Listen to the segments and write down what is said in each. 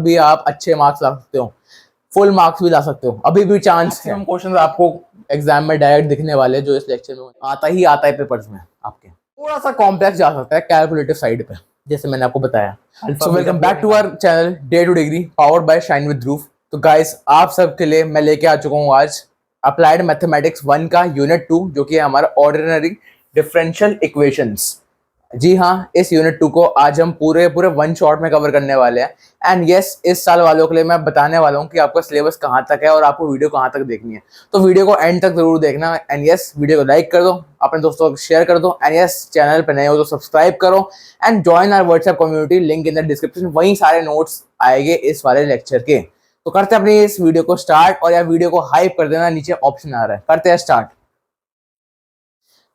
भी आप अच्छे मार्क्स ला सकते हो, फुल मार्क्स भी ला सकते हो, अभी भी चांस है। क्वेश्चन आपको एग्जाम में डायरेक्ट दिखने वाले जो इस लेक्चर में आता है पेपर्स में आपके। थोड़ा सा कॉम्प्लेक्स जा सकता है कैलकुलेटिव साइड पे, जैसे मैंने आपको बताया। So welcome back to our channel day to degree powered by shine with Dhruv. तो गाइस, आप सबके लिए मैं लेके आ चुका हूँ आज अप्लाइड मैथमेटिक्स 1 का यूनिट 2, जो कि है हमारा ऑर्डिनरी डिफरेंशियल इक्वेशंस। जी हाँ, इस यूनिट 2 को आज हम पूरे वन शॉट में कवर करने वाले हैं। एंड यस, इस साल वालों के लिए मैं बताने वाला हूँ कि आपका सिलेबस कहाँ तक है और आपको वीडियो कहाँ तक देखनी है। तो वीडियो को एंड तक जरूर देखना। एंड यस, वीडियो को लाइक कर दो, अपने दोस्तों को शेयर कर दो। एंड यस, चैनल पर नए हो तो सब्सक्राइब करो and join our WhatsApp community, link in the description. वहीं सारे नोट्स आएंगे इस वाले लेक्चर के। तो करते हैं अपनी इस वीडियो को स्टार्ट, और यार वीडियो को हाइप कर देना, नीचे ऑप्शन आ रहा है। करते हैं स्टार्ट।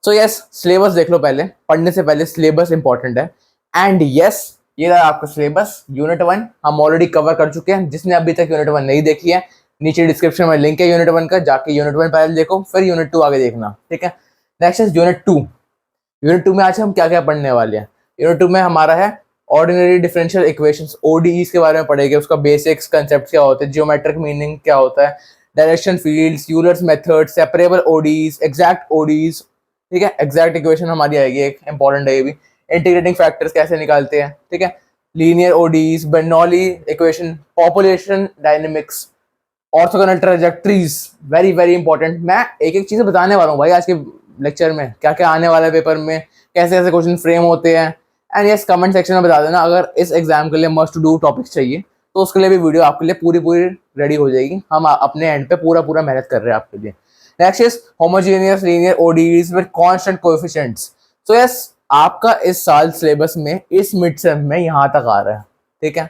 सो यस, सिलेबस देख लो पहले, पढ़ने से पहले सिलेबस इंपॉर्टेंट है। एंड यस, ये रहा आपका सिलेबस। यूनिट 1 हम ऑलरेडी कवर कर चुके हैं। जिसने अभी तक यूनिट 1 नहीं देखी है, नीचे डिस्क्रिप्शन में लिंक है यूनिट 1 का, जाके यूनिट 1 पहले देखो, फिर यूनिट 2 आगे देखना, ठीक है। Next is unit 2। यूनिट 2 में आज हम क्या क्या पढ़ने वाले हैं। यूनिट 2 में हमारा है ऑर्डिनरी डिफरेंशियल इक्वेशंस, ओडीईज के बारे में पढ़ेंगे। उसका बेसिक्स, कंसेप्ट क्या होते हैं, जियोमेट्रिक मीनिंग क्या होता है, direction fields, Euler's method, separable ODEs, exact ODEs, ठीक है। एग्जैक्ट इक्वेशन हमारी आएगी, एक इंपॉर्टेंट है ये भी। इंटीग्रेटिंग फैक्टर्स कैसे निकालते हैं, ठीक है। Linear ODEs, Bernoulli equation, population dynamics, orthogonal trajectories, very very important. मैं एक एक चीज बताने वाला हूँ भाई आज के लेक्चर में, क्या क्या आने वाला है पेपर में, कैसे कैसे क्वेश्चन फ्रेम होते हैं। एंड यस, कमेंट सेक्शन में बता देना अगर इस एग्जाम के लिए मस्ट डू टॉपिक्स चाहिए, तो उसके लिए भी वीडियो आपके लिए पूरी रेडी हो जाएगी। हम अपने एंड पे पूरा मेहनत कर रहे हैं आपके लिए। Next is homogeneous linear ODEs with constant coefficients. So yes, आपका इस साल सिलेबस में इस मिड सेम में यहाँ तक आ रहा है, ठीक है।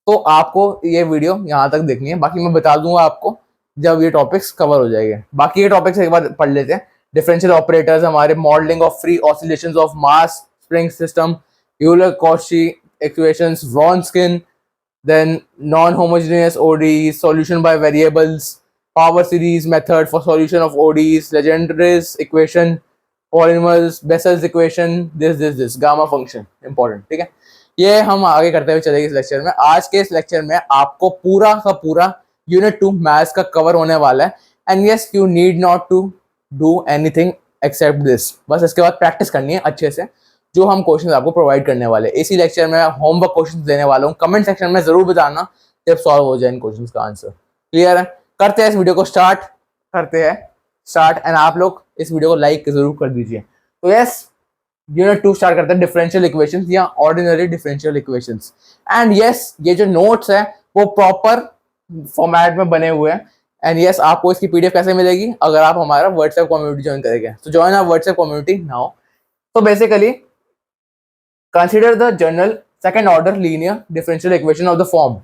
तो आपको ये वीडियो यहाँ तक देखनी है, बाकी मैं बता दूंगा आपको जब ये टॉपिक्स कवर हो जाएंगे। बाकी ये टॉपिक्स एक बार पढ़ लेते हैं। डिफरेंशियल ऑपरेटर्स, हमारे modelling of free oscillations of mass spring system, Euler Cauchy equations, Wronskian, then non-homogeneous ODEs, solution by variables, power series method for solution of ODEs, Legendre's equation, polymers, Bessel's equation, this gamma function important, ठीक है। ये हम आगे करते हुए चलेंगे इस lecture में। आज के इस लेक्चर में आपको पूरा का पूरा यूनिट 2 मैथ्स का कवर होने वाला है। And yes, you need not to do anything except this, बस इसके बाद प्रैक्टिस करनी है अच्छे से, जो हम क्वेश्चन आपको प्रोवाइड करने वाले हैं। इसी लेक्चर में होमवर्क क्वेश्चन देने वाला हूँ। कमेंट सेक्शन में जरूर बताना जब सॉल्व हो जाए इन क्वेश्चन का आंसर। क्लियर है? करते हैं इस वीडियो को स्टार्ट, एंड आप लोग इस वीडियो को लाइक जरूर कर दीजिए। तो यस, यूनिट 2 स्टार्ट करते हैं, डिफरेंशियल इक्वेशंस या ordinary differential equations. And yes, ये जो नोट्स है वो प्रॉपर फॉर्मेट में बने हुए हैं। एंड यस, आपको इसकी पीडीएफ कैसे मिलेगी, अगर आप हमारा व्हाट्सएप कम्युनिटी ज्वाइन करेंगे। तो join our WhatsApp community now. तो basically consider the general second order linear differential equation of the form।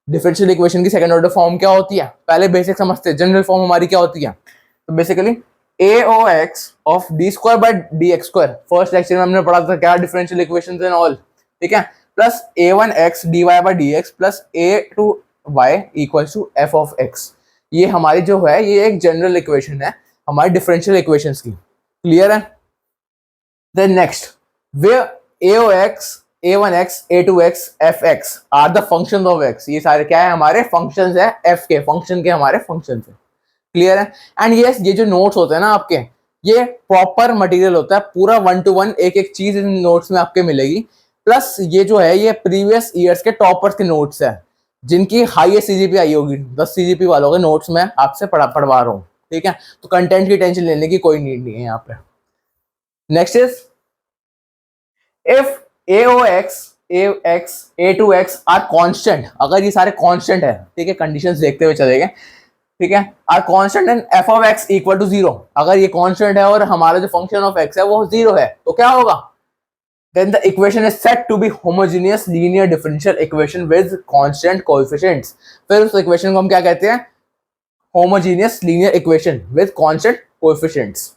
Differential equation की सेकंड ऑर्डर फॉर्म क्या होती है, पहले बेसिक समझते हैं। जनरल फॉर्म हमारी क्या होती है, तो basically AOX of d² by dx²। First lecture में हमने पढ़ा था क्या, डिफरेंशियल इक्वेशंस एंड ऑल, ठीक है। Plus A1x dy by dx plus A2y equals to f of x। ये हमारी जो है ये एक जनरल इक्वेशन है हमारी डिफरेंशियल इक्वेशंस की। क्लियर है? Then next, where AOX, A1x, A2x, Fx are the functions of x। ये सारे क्या है, हमारे फंक्शंस है f के, फंक्शन के हमारे फंक्शंस है। क्लियर है? एंड यस, ये जो नोट्स होते हैं ना आपके, ये प्रॉपर मटेरियल होता है, पूरा 1 to 1 एक एक चीज इन नोट्स में आपके मिलेगी। प्लस ये जो है ये प्रीवियस ईयर्स के टॉपर्स के नोट्स है, जिनकी हाईएस्ट सीजीपी आई होगी। 10 सीजीपी वालों के नोट्स में आपसे पढ़वा रहा हूँ, ठीक है। तो कंटेंट की टेंशन लेने की कोई नीड नहीं है यहाँ पे। Next is, if AOX, AX, A2X are constant, अगर ये सारे constant है, ठीक है, कंडीशंस देखते हुए चलेंगे, ठीक है, are constant and f of x equal to 0। अगर ये constant है और हमारा जो function of x है वो 0 है, तो क्या होगा, then the equation is said to be homogeneous linear differential equation with constant coefficients। फिर उस equation को हम क्या कहते हैं, homogeneous linear equation with constant coefficients।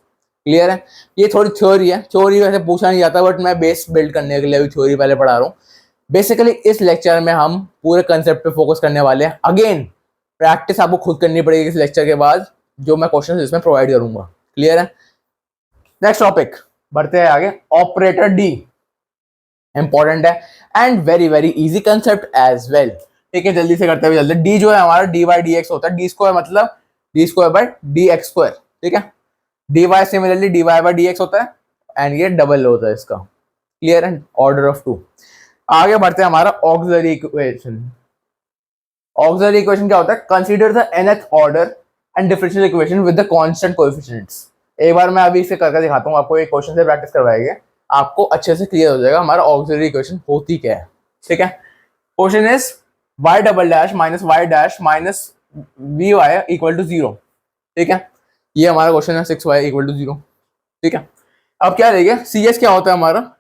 Clear है? ये थोड़ी थ्योरी है, थ्योरी वैसे पूछा नहीं जाता, बट मैं बेस बिल्ड करने के लिए भी थ्योरी पहले पढ़ा रहा हूँ। बेसिकली इस लेक्चर में हम पूरे कंसेप्ट पे फोकस करने वाले हैं। अगेन प्रैक्टिस आपको खुद करनी पड़ेगी इस लेक्चर के बाद, जो मैं क्वेश्चन इसमें प्रोवाइड करूंगा। क्लियर है? नेक्स्ट टॉपिक बढ़ते हैं आगे। ऑपरेटर डी इंपॉर्टेंट है and very very easy concept as well, ठीक है, जल्दी से करते हुए जल्दी। डी जो है हमारा डी बाई डी एक्स होता है, डी स्क्वायर मतलब D square by D X square, ठीक है। D Y similarly D Y by D X होता है एंड ये डबल होता है इसका, क्लियर है, ऑर्डर ऑफ 2। आगे बढ़ते हैं, हमारा ऑक्सिलरी इक्वेशन। ऑक्सिलरी इक्वेशन क्या होता है, consider the nth order and differential equation with the constant coefficients. एक बार मैं अभी इसे करके दिखाता हूँ आपको, एक क्वेश्चन से प्रैक्टिस करवाएंगे, आपको अच्छे से क्लियर हो जाएगा हमारा ऑक्सिलरी इक्वेशन होती क्या है, ठीक है। Question is y double dash minus y dash minus vy equal to 0, ठीक है। ये हमारा क्वेश्चन है 6y इक्वल टू 0, ठीक है। अब क्या रहेगा, cs क्या होता है हमारा,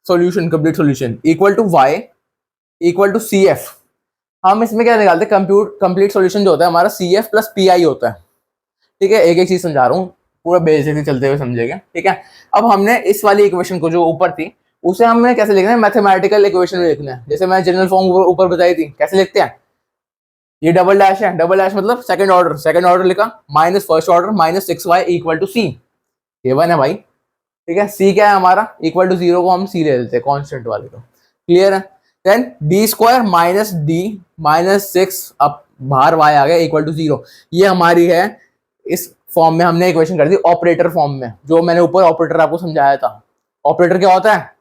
solution, complete solution equal to y equal to cf। हम इसमें क्या निकालते हैं, कंप्लीट सॉल्यूशन जो होता है हमारा cf प्लस pi होता है, ठीक है। एक एक चीज समझा रहा हूँ, पूरा बेसिक से चलते हुए समझेगा, ठीक है। अब हमने इस वाली इक्वेशन को जो ऊपर थी उसे हमने कैसे लिखना है, मैथमेटिकल इक्वेशन में लिखना है। जैसे मैं जनरल फॉर्म ऊपर बताई थी, कैसे लिखते हैं, ये डबल डैश है, डबल डैश मतलब सेकंड ऑर्डर लिखा, minus first order minus 6y equal to c, given है भाई, ठीक है। c क्या है हमारा, इक्वल टू 0 को हम c ले लेते हैं कांस्टेंट वाले को, क्लियर है। Then D square minus D minus 6, अब बाहर y आ गया इक्वल टू 0। ये हमारी है, इस फॉर्म में हमने इक्वेशन कर दी ऑपरेटर फॉर्म में, जो मैंने ऊपर ऑपरेटर आपको समझाया था। ऑपरेटर क्या होता है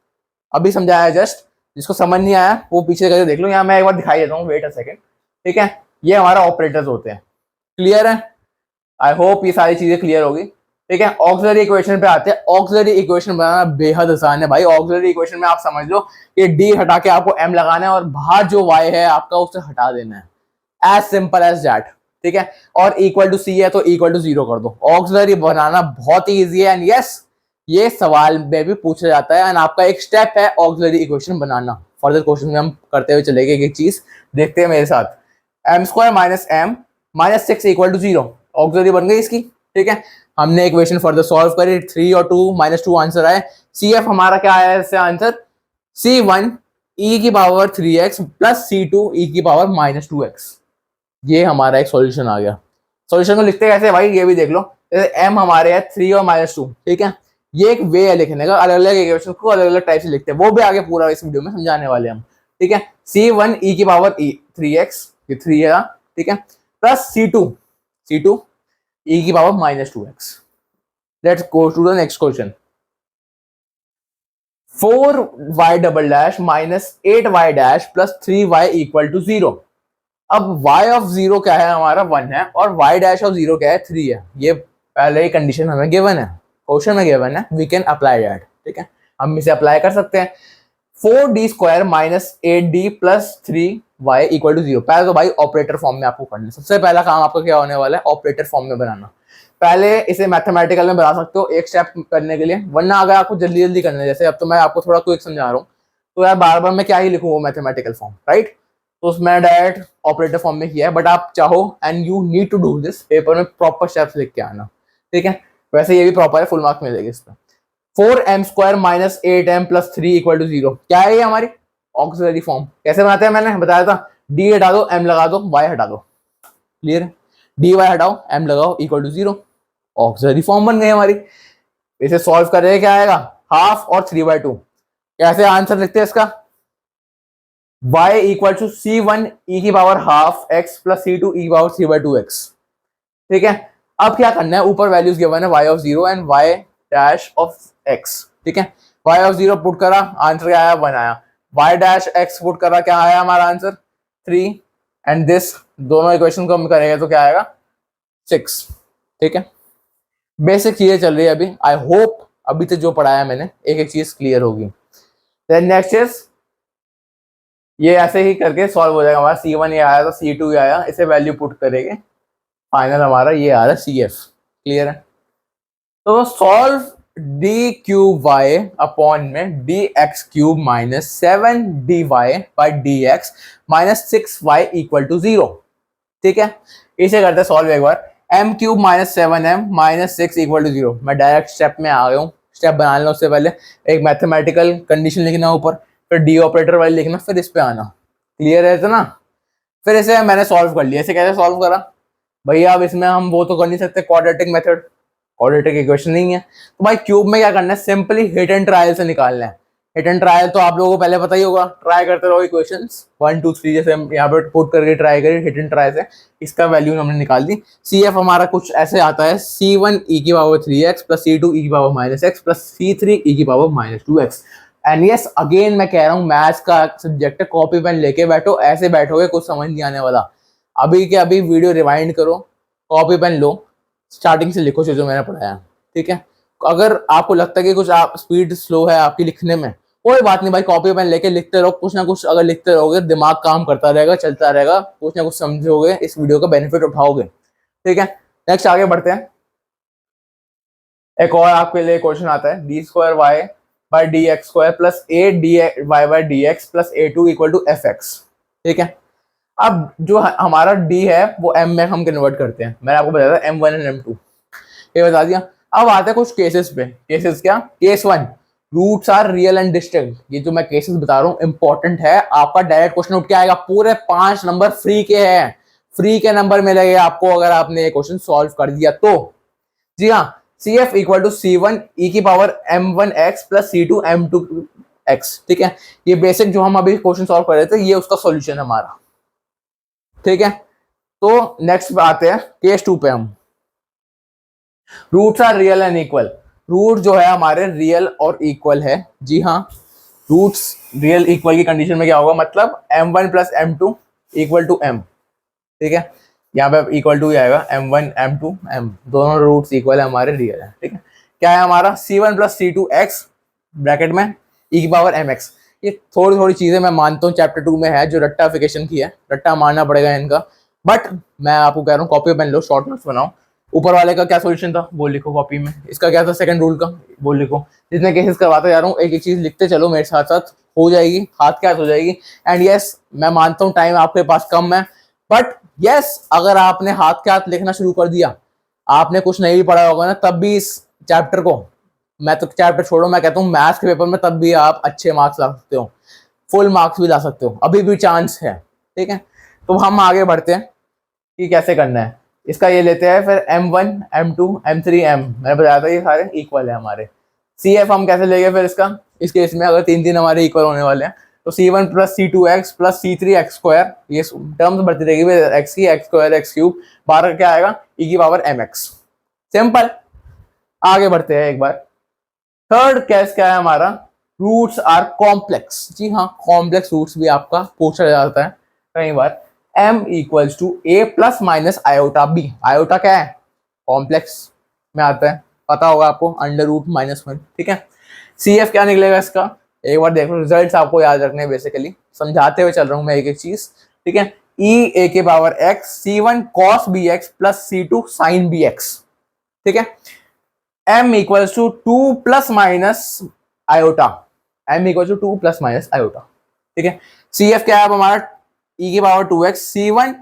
अभी समझाया जस्ट, जिसको समझ नहीं आया वो पीछे करके देख लो, यहाँ मैं एक बार दिखाई देता हूँ, वेट अ सेकंड, ठीक है। ये हमारा ऑपरेटर्स होते हैं, क्लियर है। आई होप ये सारी चीजें क्लियर होगी, ठीक है। ऑक्सिलरी इक्वेशन पे आते हैं। ऑक्सिलरी इक्वेशन बनाना बेहद आसान है भाई। ऑक्सिलरी इक्वेशन में आप समझ लो कि डी हटा के आपको एम लगाना है और बाहर जो वाई है आपका उसे हटा देना है, एज सिंपल एज दैट, ठीक है। और इक्वल टू सी है तो इक्वल टू 0 कर दो। ऑक्सिलरी बनाना बहुत ही ईजी है एंड यस, ये सवाल में भी पूछा जाता है एंड आपका एक स्टेप है ऑक्सिलरी इक्वेशन बनाना। फर्दर क्वेश्चन में हम करते हुए चलेंगे, एक चीज देखते हैं मेरे साथ। M square minus M minus 6 equal to 0, auxiliary बन गई इसकी, ठीक है। हमने इक्वेशन फर्दर सॉल्व करी, 3 और 2 माइनस 2 आंसर आए। सी एफ हमारा क्या आया इससे आंसर, C1 e की power 3x plus C2 e की पावर माइनस 2x। ये हमारा एक सॉल्यूशन आ गया। सॉल्यूशन को लिखते कैसे भाई, ये भी देख लो। m हमारे है 3 और माइनस 2, ठीक है। ये एक वे है लिखने का, अलग अलग इक्वेशन को अलग अलग टाइप से लिखते हैं, वो भी आगे पूरा इस वीडियो में समझाने वाले हम, ठीक है। C1 e की पावर 3x, ये 3 है, ठीक है, प्लस C2 e की power minus 2x। Let's go to the next question. 4y double dash minus 8y dash plus 3y equal to 0। अब y ऑफ 0 क्या है हमारा 1 है और y डैश ऑफ 0 क्या है 3 है। ये पहले ही कंडीशन हमें गिवन है, क्वेश्चन में गिवन है, वी कैन अप्लाई दैट, ठीक है। हम इसे अप्लाई कर सकते हैं। 4d square minus 8d plus 3y equal to 0। पहले तो भाई ऑपरेटर फॉर्म में आपको करना है। सबसे पहला काम आपका क्या होने वाला है, ऑपरेटर फॉर्म में बनाना। पहले इसे मैथमेटिकल में बना सकते हो एक स्टेप करने के लिए, वरना अगर आपको जल्दी जल्दी करना है, जैसे अब तो मैं आपको थोड़ा क्विक समझा रहा हूँ, तो यार बार बार मैं क्या ही लिखूँ वो मैथमेटिकल फॉर्म, राइट। तो उसमें डायरेक्ट ऑपरेटर फॉर्म में किया है, बट आप चाहो and you need to do this, paper में प्रॉपर स्टेप्स लिख के आना, ठीक है। वैसे ये भी प्रॉपर है, फुल मार्क्स मिलेगी इसमें। 4m square minus 8m plus 3 equal to 0, क्या है ये हमारी ऑक्सिलरी फॉर्म। कैसे बनाते हैं मैंने बताया था, d हटा दो m लगा दो y हटा दो, क्लियर है। dy हटाओ m लगाओ इक्वल टू 0, ऑक्सिलरी फॉर्म बन गई हमारी। इसे सॉल्व करेंगे क्या आएगा, हाफ और 3/2। कैसे आंसर लिखते हैं इसका, y equal to C1 e की power half x plus C2 e की पावर 3/2x, ठीक है। अब क्या करना है, ऊपर वैल्यूज गिवन है y of 0 and y dash of x, ठीक है। y ऑफ 0 पुट करा, आंसर क्या आया 1 आया। y डैश x पुट करा, क्या आया हमारा आंसर 3 एंड दिस, दोनों इक्वेशन को हम करेंगे तो क्या आएगा 6, ठीक है। बेसिक चीजें चल रही है अभी। आई होप अभी तक जो पढ़ाया मैंने एक एक चीज क्लियर होगी। देन नेक्स्ट इज, ये ऐसे ही करके सॉल्व हो जाएगा हमारा। C1 ये आया तो C2 ये आया, इसे वैल्यू पुट करेंगे, फाइनल हमारा ये आ रहा है CF, क्लियर है। तो solve d cube y upon में d x cube minus 7dy by D x minus 6y equal to 0, ठीक है। इसे करते हैं सॉल्व एक बार। m cube minus 7m minus 6 equal to 0। मैं डायरेक्ट स्टेप में आ गया हूँ, स्टेप बना लेना। उससे पहले एक मैथमेटिकल कंडीशन लिखना ऊपर, फिर डी ऑपरेटर वाली लिखना, फिर इस पे आना, क्लियर है तो ना। फिर इसे मैंने सॉल्व कर लिया। इसे कैसे सॉल्व करा भैया, अब इसमें हम वो तो कर नहीं सकते क्वाड्रेटिक मेथड, क्वाड्रेटिक इक्वेशन नहीं है, तो भाई क्यूब में क्या करना है, सिंपली हिट एंड ट्रायल से निकालना है। हिट एंड ट्रायल तो आप लोगों को पहले पता ही होगा, ट्राई करते रहो इक्वेशंस 1 2 3 जैसे हम यहाँ पे पुट करके ट्राई करें हिट एंड ट्राई से, इसका वैल्यू हमने निकाल दी। CF हमारा कुछ ऐसे आता है C1 e की power 3x plus C2 e की power -x plus C3 e की power -2x। And yes again मैं कह रहा हूँ मैथ्स का सब्जेक्ट है, कॉपी पेन लेके बैठो, ऐसे बैठोगे कुछ समझ नहीं आने वाला। अभी के अभी वीडियो रिवाइंड करो, कॉपी पेन लो, स्टार्टिंग से लिखो जो मैंने पढ़ाया, ठीक है। अगर आपको लगता है कि कुछ आप स्पीड स्लो है आपकी लिखने में, कोई बात नहीं भाई, कॉपी पेन लेके लिखते रहो, कुछ ना कुछ अगर लिखते रहोगे दिमाग काम करता रहेगा, चलता रहेगा, कुछ ना कुछ समझोगे, इस वीडियो का बेनिफिट उठाओगे, ठीक है। नेक्स्ट आगे बढ़ते हैं। एक और आपके लिए क्वेश्चन आता है d2y by D X square plus A D Y by D x plus A2 equal to fx, ठीक है। अब जो हमारा d है वो m में हम कन्वर्ट करते हैं, मैंने आपको बताया था M1 एंड M2, ये बता दिया। अब आते हैं कुछ केसेस पे। केसेस क्या? Case 1 roots are real and distinct. ये जो मैं केसेस बता रहा हूँ इंपॉर्टेंट है, आपका डायरेक्ट क्वेश्चन उठ के आएगा, पूरे 5 नंबर फ्री के हैं, फ्री के नंबर मिलेंगे आपको अगर आपने ये क्वेश्चन सॉल्व कर दिया तो। जी हाँ, CF equal to C1 e की पावर M1x प्लस C2 M2x, ठीक है। ये बेसिक जो हम अभी क्वेश्चन सॉल्व कर रहे थे ये उसका सॉल्यूशन हमारा, ठीक है। तो नेक्स्ट आते हैं केस 2 पे हम। Roots are real and equal. Root जो है हमारे रियल और इक्वल है, जी हाँ। रूट्स रियल इक्वल की कंडीशन में क्या होगा, मतलब M1 plus M2 equal to M, ठीक है। यहाँ पे इक्वल टू ही आएगा, M1 M2 M, दोनों रूट्स इक्वल है हमारे, रियल है, ठीक है। क्या है हमारा C1 प्लस C2x ब्रैकेट में e की पावर mx। ये थोड़ी थोड़ी चीजें मैं मानता हूँ चैप्टर 2 में है जो रट्टाफिकेशन की है, रट्टा मारना पड़ेगा इनका, बट मैं आपको कह रहा हूँ कॉपी पेन लो, शॉर्ट नोट्स बनाओ। ऊपर वाले का क्या सॉल्यूशन था वो लिखो कॉपी में, इसका क्या था सेकंड रूल का वो लिखो। जितने केसेस करवाता जा रहा हूँ एक एक चीज लिखते चलो मेरे साथ साथ, हो जाएगी, हाथ के हाथ हो जाएगी। एंड यस मैं मानता हूँ टाइम आपके पास कम है, बट यस अगर आपने हाथ के हाथ लिखना शुरू कर दिया, आपने कुछ नहीं भी पढ़ा होगा ना तब भी इस चैप्टर को, मैं तो चैप्टर छोड़ो, मैं कहता हूँ मैथ्स के पेपर में तब भी आप अच्छे मार्क्स ला सकते हो, फुल मार्क्स भी ला सकते हो, अभी भी चांस है, ठीक है। तो हम आगे बढ़ते हैं कि कैसे करना है इसका। ये लेते हैं फिर M1 M2 M3 M, मैंने बताया था ये सारे इक्वल है हमारे। CF हम कैसे लेंगे फिर इसका, इस केस में अगर तीन हमारे इक्वल होने वाले हैं तो C1 plus C2x plus C3x square, ये टर्म्स बढ़ती रहेगी x की, x स्क्वायर x क्यूब, 12 क्या आएगा e की पावर mx। सिंपल। आगे बढ़ते हैं एक बार। थर्ड केस क्या है हमारा, रूट्स आर कॉम्प्लेक्स। जी हाँ, कॉम्प्लेक्स रूट्स भी आपका पूछा जाता है कई बार। m equals to a plus minus iota b। Iota क्या है, कॉम्प्लेक्स में आता है, पता होगा आपको, अंडर रूट -1, ठीक है। CF क्या निकलेगा इसका, एक बार देख लो, रिजल्ट्स आपको याद रखने हैं, बेसिकली समझाते हुए चल रहा हूं मैं एक एक चीज, ठीक है। e a के power x C1 cos bx plus C2 sin bx, ठीक है। m equals to 2 plus minus iota, m equals to 2 plus minus iota, ठीक है। CF क्या है हमारा, e की power 2x C1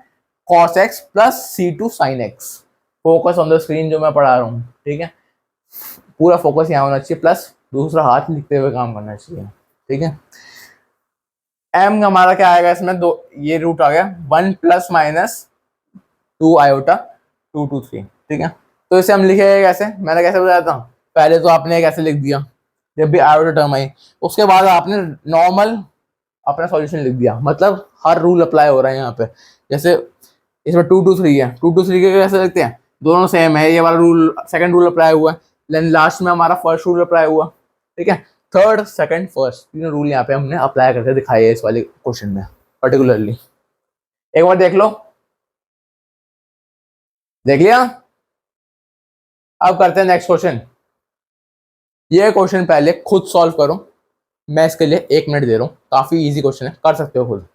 cos x plus C2 sin x। Focus on the screen जो मैं पढ़ा रहा हूँ, ठीक है, पूरा फोकस यहाँ होना चाहिए, प्लस दूसरा हाथ लिखते हुए काम करना चाहिए, ठीक है। m हमारा क्या आएगा इसमें, दो ये रूट आ गया 1 प्लस माइनस 2 आयोटा 2 2 3, ठीक है। तो इसे हम लिखेंगे कैसे, मैंने कैसे बताया था, पहले तो आपने कैसे लिख दिया, जब भी आयोटा टर्म आई उसके बाद आपने नॉर्मल अपना सॉल्यूशन लिख दिया, मतलब हर रूल अप्लाई हो रहा है यहाँ पे। जैसे इसमें 2 2 3 है, 2 2 3 के कैसे लिखते हैं, दोनों सेम है, ये वाला रूल सेकंड रूल अप्लाई हुआ है, देन लास्ट में हमारा फर्स्ट रूल अप्लाई हुआ, ठीक है। थर्ड सेकंड फर्स्ट तीनों रूल यहाँ पे हमने अप्लाई करके दिखाई है इस वाले क्वेश्चन में पर्टिकुलरली। एक बार देख लो, देख लिया। अब करते हैं नेक्स्ट क्वेश्चन। ये क्वेश्चन पहले खुद सॉल्व करो, मैं इसके लिए 1 मिनट दे रहा हूं, काफी इजी क्वेश्चन है, कर सकते हो खुद।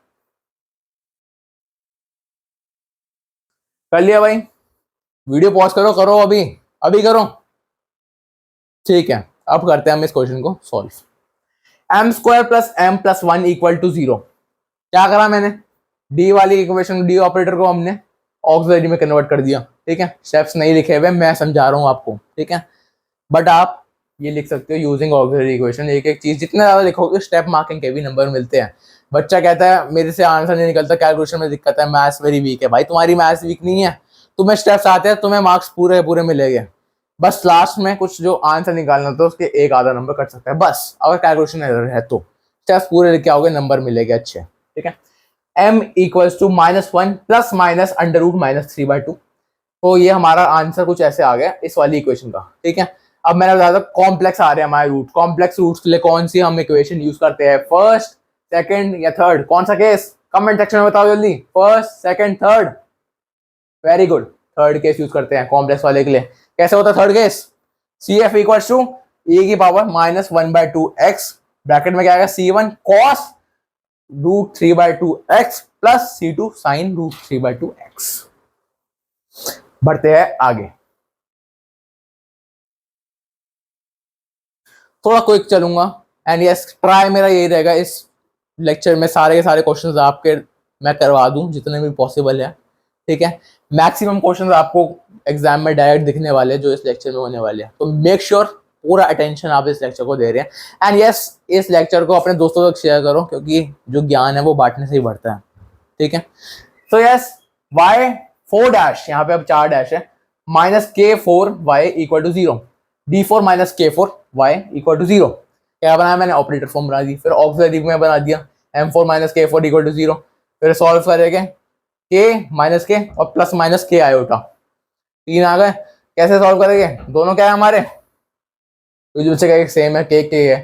कर लिया भाई, वीडियो पॉज करो, करो अभी, अभी करो, ठीक है। अब करते हैं हम इस क्वेश्चन को solve. m square plus m plus 1 equal to 0। क्या करा मैंने, डी वाली इक्वेशन, डी ऑपरेटर को हमने ऑक्सिलरी में कन्वर्ट कर दिया, ठीक है। स्टेप्स नहीं लिखे हुए, मैं समझा रहा हूँ आपको, ठीक है। बट आप ये लिख सकते हो यूजिंग ऑक्सिलरी इक्वेशन, एक एक चीज जितना ज्यादा लिखोगे स्टेप मार्किंग के भी नंबर मिलते हैं। बच्चा कहता है मेरे से आंसर नहीं निकलता, कैलकुलेशन में दिक्कत है, मैथ्स वेरी वीक है। भाई तुम्हारी मैथ्स वीक नहीं है, तुम्हें स्टेप्स आते हैं, तुम्हें मार्क्स पूरे पूरे मिलेंगे। बस लास्ट में कुछ जो आंसर निकालना था उसके एक आधा नंबर कट सकता है बस, अगर कैलकुलेशन एरर है तो स्टेप्स पूरे लिखे आओगे नंबर मिलेगा अच्छे। ठीक है, m equals to -1 plus minus under root -3/2। तो ये हमारा आंसर कुछ ऐसे आ गया इस वाली इक्वेशन का। ठीक है, अब मैंने बताया था कॉम्प्लेक्स आ रहे हैं हमारे रूट, कॉम्प्लेक्स रूट्स के लिए कौन सी हम इक्वेशन यूज करते हैं, फर्स्ट सेकंड या थर्ड, कौन सा केस, कमेंट सेक्शन में बताओ जल्दी, first second third, very good, third case use करते हैं कॉम्प्लेक्स वाले के लिए। कैसे होता है third case, C F equal to e की पावर -1/2x, ब्रैकेट में क्या आएगा c1 cos √3/2x plus c2 sin √3/2x। बढ़ते हैं आगे, थोड़ा क्विक चलूंगा एंड यस ट्राई मेरा यही रहेगा इस लेक्चर में सारे के सारे क्वेश्चंस आपके मैं करवा दूं जितने भी पॉसिबल है। ठीक है, मैक्सिमम क्वेश्चंस आपको एग्जाम में डायरेक्ट दिखने वाले हैं जो इस लेक्चर में होने वाले हैं, तो मेक श्योर पूरा अटेंशन आप इस लेक्चर को दे रहे हैं एंड यस इस लेक्चर को अपने दोस्तों तक शेयर करो क्योंकि जो ज्ञान है वो बांटने से ही बढ़ता है। ठीक है, तो यस y4 यहाँ पे अब 4 डैश है, -k4y equal to 0, d4 -k4y equal to 0। क्या बनाया मैंने, ऑपरेटर फॉर्म बना दी, फिर ऑक्सिलरी में बना दिया m4 -k4 इक्वल टू 0, फिर सॉल्व करेंगे k - k और प्लस माइनस k आयोटा, 3 आ गए। कैसे सॉल्व करेंगे, दोनों क्या है हमारे तो सेम है, k है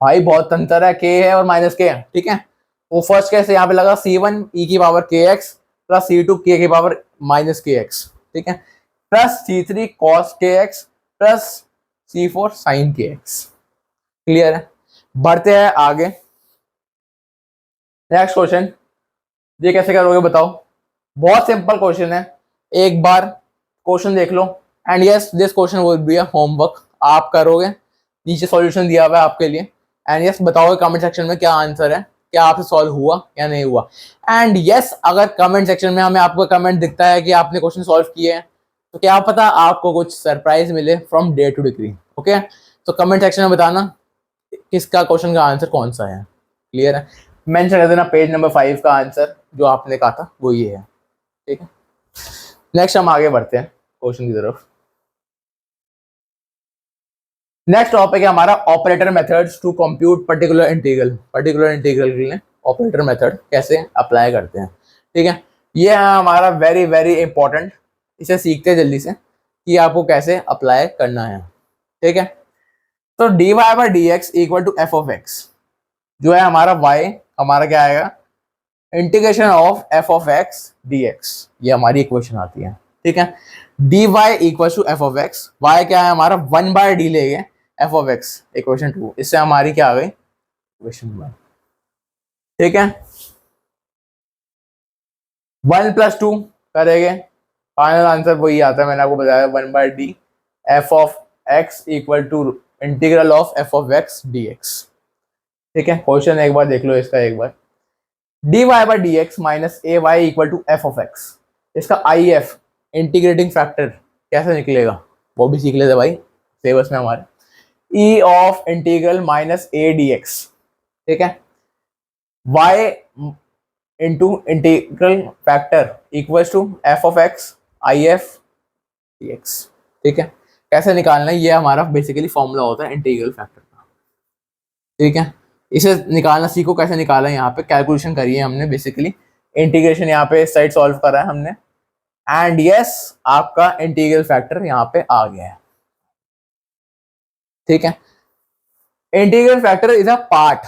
भाई, बहुत अंतर है, k है और -k है। ठीक है, वो फर्स्ट केस यहाँ पे लगा c1 e की power kx plus c2 k की पावर -kx। ठीक है, plus c3 cos kx plus c4 sin kx। Clear है, बढ़ते हैं आगे, नेक्स्ट क्वेश्चन। ये कैसे करोगे बताओ, बहुत सिंपल क्वेश्चन है, एक बार क्वेश्चन देख लो and yes this question will be a homework, आप करोगे, नीचे सॉल्यूशन दिया हुआ है आपके लिए एंड यस बताओगे कमेंट सेक्शन में क्या आंसर है, क्या आपसे सॉल्व हुआ या नहीं हुआ। एंड यस अगर कमेंट सेक्शन में हमें आपका कमेंट दिखता है कि आपने क्वेश्चन सॉल्व किए हैं तो क्या पता आपको कुछ सरप्राइज मिले from day to degree. Okay, तो कमेंट सेक्शन में बताना किसका क्वेश्चन का आंसर कौन सा है। क्लियर है, मेंशन कर देना पेज नंबर 5 का आंसर जो आपने कहा था वो ये है। ठीक है, नेक्स्ट हम आगे बढ़ते हैं क्वेश्चन की तरफ। नेक्स्ट टॉपिक है हमारा operator methods to compute particular integral. Particular integral के लिए ऑपरेटर मेथड कैसे अप्लाई करते हैं। ठीक है, ये है हमारा वेरी वेरी इंपॉर्टेंट, इसे सीखते हैं जल्दी से कि आपको कैसे अप्लाई करना है। ठीक है, तो dy/dx इक्वल टू f(x) जो है हमारा y, हमारा क्या आएगा इंटीग्रेशन ऑफ f(x) dx, ये हमारी इक्वेशन आती है। ठीक है, dy equal to f(x), y क्या है हमारा 1/d लेंगे f(x) इक्वेशन 2, इससे हमारी क्या आ गई इक्वेशन 1। ठीक है, 1 + 2 करेंगे, फाइनल आंसर वही आता है, मैंने आपको बताया 1/d f(x) equal to integral of f(x) dx। ठीक है, क्वेश्चन एक बार देख लो इसका एक बार, dy/dx minus ay equal to f(x), इसका if इंटीग्रेटिंग फैक्टर कैसे निकलेगा वो भी सीख लेते भाई सिलेबस में हमारे, e of integral minus a dx। ठीक है, y into integral factor equals to f(x) if dx। ठीक है, कैसे निकालना है, ये हमारा बेसिकली फॉर्मूला होता है इंटीग्रल फैक्टर का। ठीक है, इसे निकालना सीखो, कैसे निकाला है, यहाँ पे कैलकुलेशन करी है हमने, बेसिकली इंटीग्रेशन यहाँ पे इस साइड सॉल्व करा है हमने एंड यस आपका इंटीग्रल फैक्टर यहाँ पे आ गया है। ठीक है, integral factor is a part,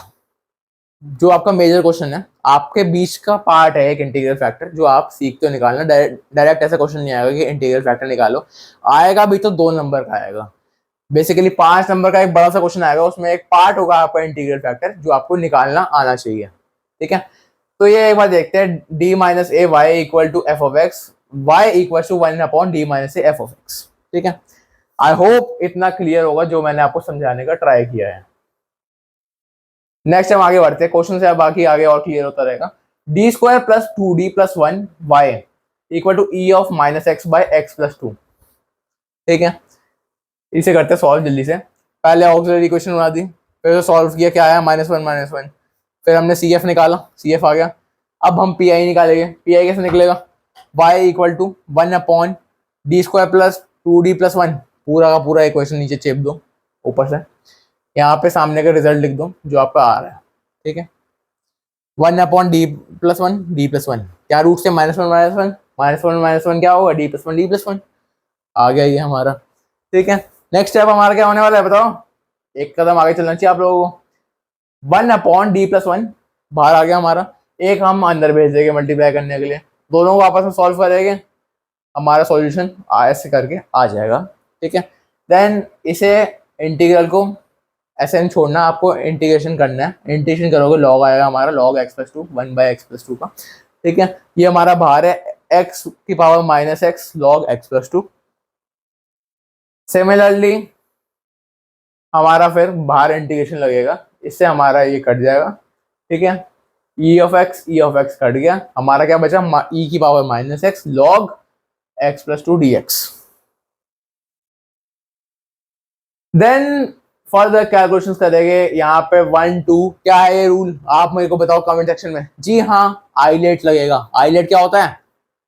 जो आपका मेजर क्वेश्चन है आपके बीच का पार्ट है एक इंटीग्रल फैक्टर, जो आप सीखते हो निकालना। डायरेक्ट ऐसा क्वेश्चन नहीं आएगा कि इंटीग्रल फैक्टर निकालो, आएगा भी तो 2 नंबर का आएगा, बेसिकली 5 नंबर का एक बड़ा सा क्वेश्चन आएगा, उसमें एक पार्ट होगा आपका इंटीग्रल फैक्टर जो आपको निकालना आना चाहिए। ठीक है, तो ये एक बार देखते हैं, d minus a y equal to f(x), y equal to 1/d minus a f(x). ठीक है, आई होप इतना क्लियर होगा जो मैंने आपको समझाने का ट्राई किया है। नेक्स्ट हम आगे बढ़ते हैं, क्वेश्चन से बाकी आगे और क्लियर होता रहेगा। d² + 2d + 1y equal to e of -x/x+2। ठीक है, इसे करते हैं सॉल्व जल्दी से, पहले ऑक्सिलरी इक्वेशन बना दी, फिर सॉल्व किया, क्या आया -1, फिर हमने CF निकाला, CF आ गया। अब हम PI निकालेंगे, PI कैसे निकलेगा, y equal to 1/d² + 2d + 1 पूरा का पूरा इक्वेशन नीचे चेप दो ऊपर से, यहाँ पे सामने का रिजल्ट लिख दो जो आपका आ रहा है, ठीक है। 1/d+1 d+1, क्या रूट से -1 क्या होगा, d+1 आ गया ये हमारा, ठीक है। नेक्स्ट स्टेप हमारा क्या होने वाला है बताओ, एक कदम आगे चलना चाहिए आप लोगों को। 1/d+1 बाहर आ गया हमारा, एक हम अंदर भेज देंगे मल्टीप्लाई करने के लिए, दोनों को आपस में सॉल्व करेंगे, हमारा सॉल्यूशन ऐसे करके आ जाएगा, ठीक है। देन इसे इंटीग्रल को ऐसे नहीं छोड़ना, आपको इंटीग्रेशन करना है, इंटीग्रेशन करोगे लॉग आएगा हमारा, log x+2 1/x+2 का, ठीक है। ये हमारा बाहर है x की power -x log x+2। Similarly हमारा फिर बाहर इंटीग्रेशन लगेगा, इससे हमारा ये कट जाएगा, ठीक है। e ऑफ x कट गया, हमारा क्या बचा, e की power -x log x+2 dx। Then further calculation करेंगे, यहाँ पे 1 2 क्या है ये रूल, आप मेरे को बताओ कमेंट सेक्शन में। जी हाँ, आइलेट लगेगा। आइलेट क्या होता है,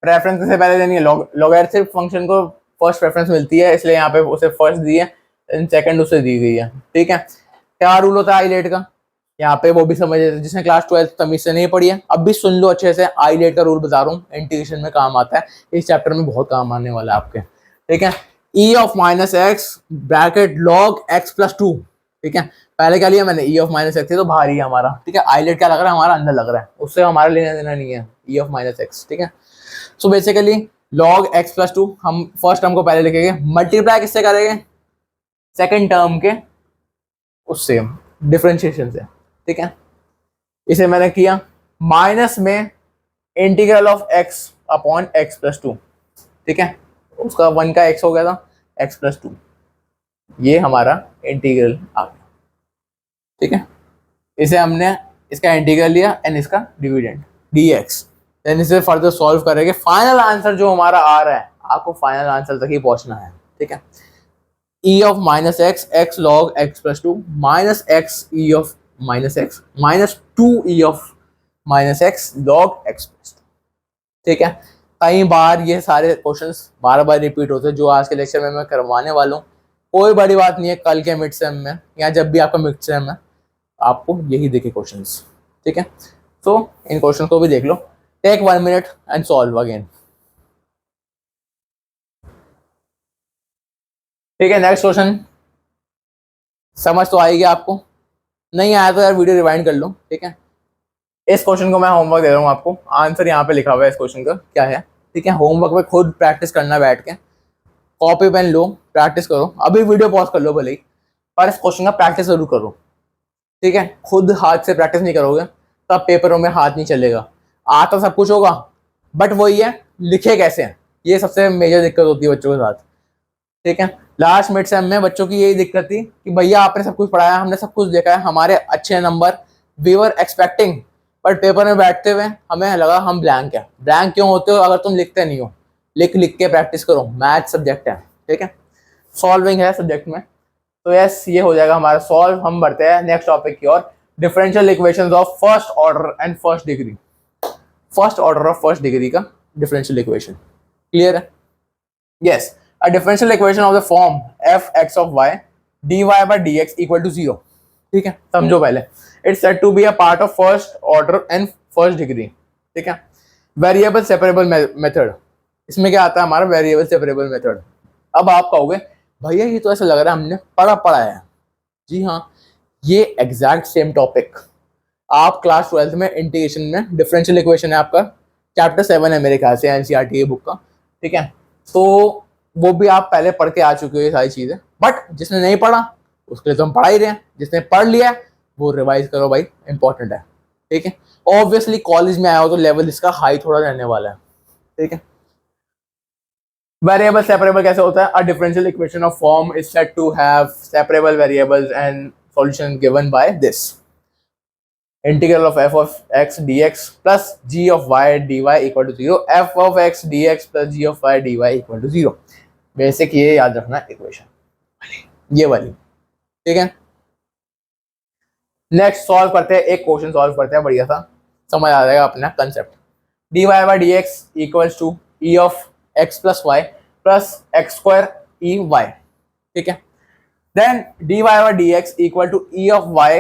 प्रेफरेंस से पहले देनी है, लॉगरिथमिक फंक्शन को फर्स्ट प्रेफरेंस मिलती है, इसलिए यहाँ पे उसे फर्स्ट दी है, सेकंड उसे दी गई है, ठीक है। क्या रूल होता है आइलेट का, यहाँ पे वो भी समझ, जिसने क्लास 12 तमीज से नहीं पढ़ी है अब भी सुन लो अच्छे से। आइलेट का रूल बता रहा हूँ, इंटीग्रेशन में काम आता है, इस चैप्टर में बहुत काम आने वाला है आपके, ठीक है। e of -x bracket log x+2, ठीक है। पहले क्या लिया मैंने, e ऑफ -x तो बाहर ही है हमारा, ठीक है। आइलेट क्या लग रहा है, हमारा अंदर लग रहा है, उससे हमारा लेना देना नहीं है, e ऑफ -x, ठीक है। सो बेसिकली log x+2 हम फर्स्ट टर्म को पहले लिखेंगे, मल्टीप्लाई किससे करेंगे, सेकेंड टर्म के उससे डिफरेंशिएशन से, ठीक है। इसे मैंने किया, माइनस में integral of x upon x+2, ठीक है। उसका 1 का x हो गया था, x+2, ये हमारा इंटीग्रल आ गया, ठीक है। इसे हमने इसका इंटीग्रल लिया एंड इसका डिविडेंड dx, देन इसे फर्दर सॉल्व करेंगे। फाइनल आंसर जो हमारा आ रहा है, आपको फाइनल आंसर तक ही पहुंचना है, ठीक है। e of -x x log x+2 minus x e of -x minus 2 e of -x log x+2, ठीक है। कई बार ये सारे क्वेश्चंस बार बार रिपीट होते हैं जो आज के लेक्चर में मैं करवाने वाला हूँ, कोई बड़ी बात नहीं है। कल के मिड सेम में या जब भी आपका मिड सेम है आपको यही देखे क्वेश्चंस, ठीक है। तो इन क्वेश्चन को भी देख लो, take 1 minute and solve again, ठीक है। नेक्स्ट क्वेश्चन समझ तो आएगी आपको, नहीं आया तो यार वीडियो रिवाइंड कर लो, ठीक है। इस क्वेश्चन को मैं होमवर्क दे रहा हूँ आपको, आंसर यहाँ पे लिखा हुआ है इस क्वेश्चन का क्या है, ठीक है। होमवर्क में खुद प्रैक्टिस करना, बैठ के कॉपी पेन लो, प्रैक्टिस करो, अभी वीडियो पॉज कर लो भले ही, पर इस क्वेश्चन का प्रैक्टिस जरूर करो, ठीक है। खुद हाथ से प्रैक्टिस नहीं करोगे तो अब पेपरों में हाथ नहीं चलेगा। आता सब कुछ होगा बट वही है, लिखे कैसे हैं, ये सबसे मेजर दिक्कत होती है बच्चों के साथ, ठीक है। लास्ट मिड सेम में बच्चों की यही दिक्कत थी कि भैया आपने सब कुछ पढ़ाया, हमने सब कुछ देखा है, हमारे अच्छे number we were expecting, but paper में बैठते हुए हमें लगा हम ब्लैंक है। ब्लैंक क्यों होते हो, अगर तुम लिखते नहीं हो, लिख के प्रैक्टिस करो, मैथ सब्जेक्ट है, ठीक है। सॉल्विंग है सब्जेक्ट में, तो यस ये हो जाएगा हमारा सॉल्व। हम बढ़ते हैं नेक्स्ट टॉपिक की ओर, differential equations of first order and first degree. First order of first degree का डिफरेंशियल इक्वेशन क्लियर है, yes. A differential equation of the form f(x) of y dy by dx equal to 0, ठीक है। समझो पहले, it's said to be a part of first order and first degree, ठीक है। Variable separable method, इसमें क्या आता है हमारा वेरिएबल सेपरेबल मेथड। अब आप कहोगे भैया ये तो ऐसा लग रहा है हमने पढ़ा है, जी हाँ, ये एग्जैक्ट सेम टॉपिक आप क्लास 12 में इंटीग्रेशन में डिफरेंशियल इक्वेशन है आपका, चैप्टर 7 है मेरे ख्याल से एनसीईआरटी बुक का, ठीक है। तो वो भी आप पहले पढ़ के आ चुके हो ये सारी चीजें, बट जिसने नहीं पढ़ा उसके लिए तो हम पढ़ा ही रहे हैं, जिसने पढ़ लिया वो रिवाइज करो भाई, इंपॉर्टेंट है, ठीक है। ऑब्वियसली कॉलेज में आया हो तो लेवल इसका हाई थोड़ा रहने वाला है, ठीक है। वेरिएबल सेपरेबल कैसे होता है, a differential equation of form is said to have separable variables and solution given by this integral of f of x dx plus g of y dy equal to 0, f of x dx plus g of y dy equal to 0। Basic ये याद रखना equation ये वाली, ठीक है। Next solve करते हैं, एक क्वेश्चन सॉल्व करते हैं, बढ़िया सा समझ आ जाएगा अपना concept. dy by dx equals to e of x plus y plus x square e y, ठीक है। Then d Y by D x equal to e of y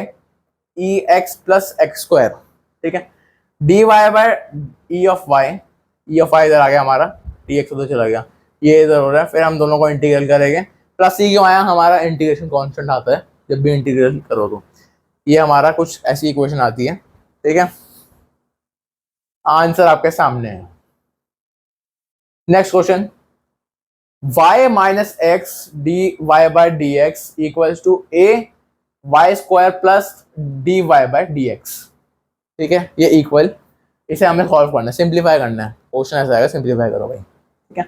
e x plus x square, ठीक है। D y by e of y इधर आ गया हमारा, D x उधर चला गया, ये इधर हो रहा है, फिर हम दोनों को इंटीग्रल करेंगे, प्लस ई क्यों आया, हमारा इंटीग्रेशन कांस्टेंट आता है जब भी इंटीग्रल करो तो। ये हमारा कुछ ऐसी इक्वेशन आती है, ठीक है। आंसर आपके सामने है। Next question, y minus x d Y by D x equals to a y square plus d Y by D x, ठीक है। ये इक्वल, इसे हमें सॉल्व करना है, सिंप्लीफाई करना है। क्वेश्चन ऐसा आएगा, सिंप्लीफाई करो भाई, ठीक है।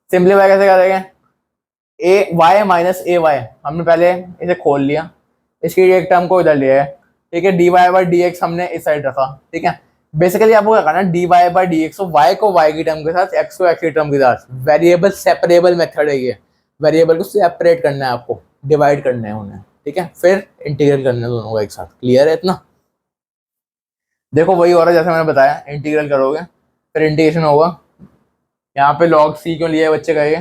सिंप्लीफाई कैसे करेंगे, ए वाई माइनस ए वाई, हमने पहले इसे खोल लिया, इसकी एक टर्म को इधर लिया है, ठीक है। D Y by D x हमने इस साइड रखा, ठीक है। बेसिकली आपको क्या करना है, D Y by D x, y को वाई की टर्म के साथ, एक्स को एक्स की टर्म के साथ, वेरिएबल सेपरेबल मेथड है ये, वेरिएबल को सेपरेट करना है आपको, डिवाइड करना है उन्हें, ठीक है। फिर इंटीग्रल करना है दोनों को एक साथ। क्लियर है इतना? देखो वही हो रहा है जैसे मैंने बताया, इंटीग्रल करोगे फिर इंटीग्रेशन होगा। यहाँ पे लॉग सी क्यों लिया है बच्चे कहेंगे,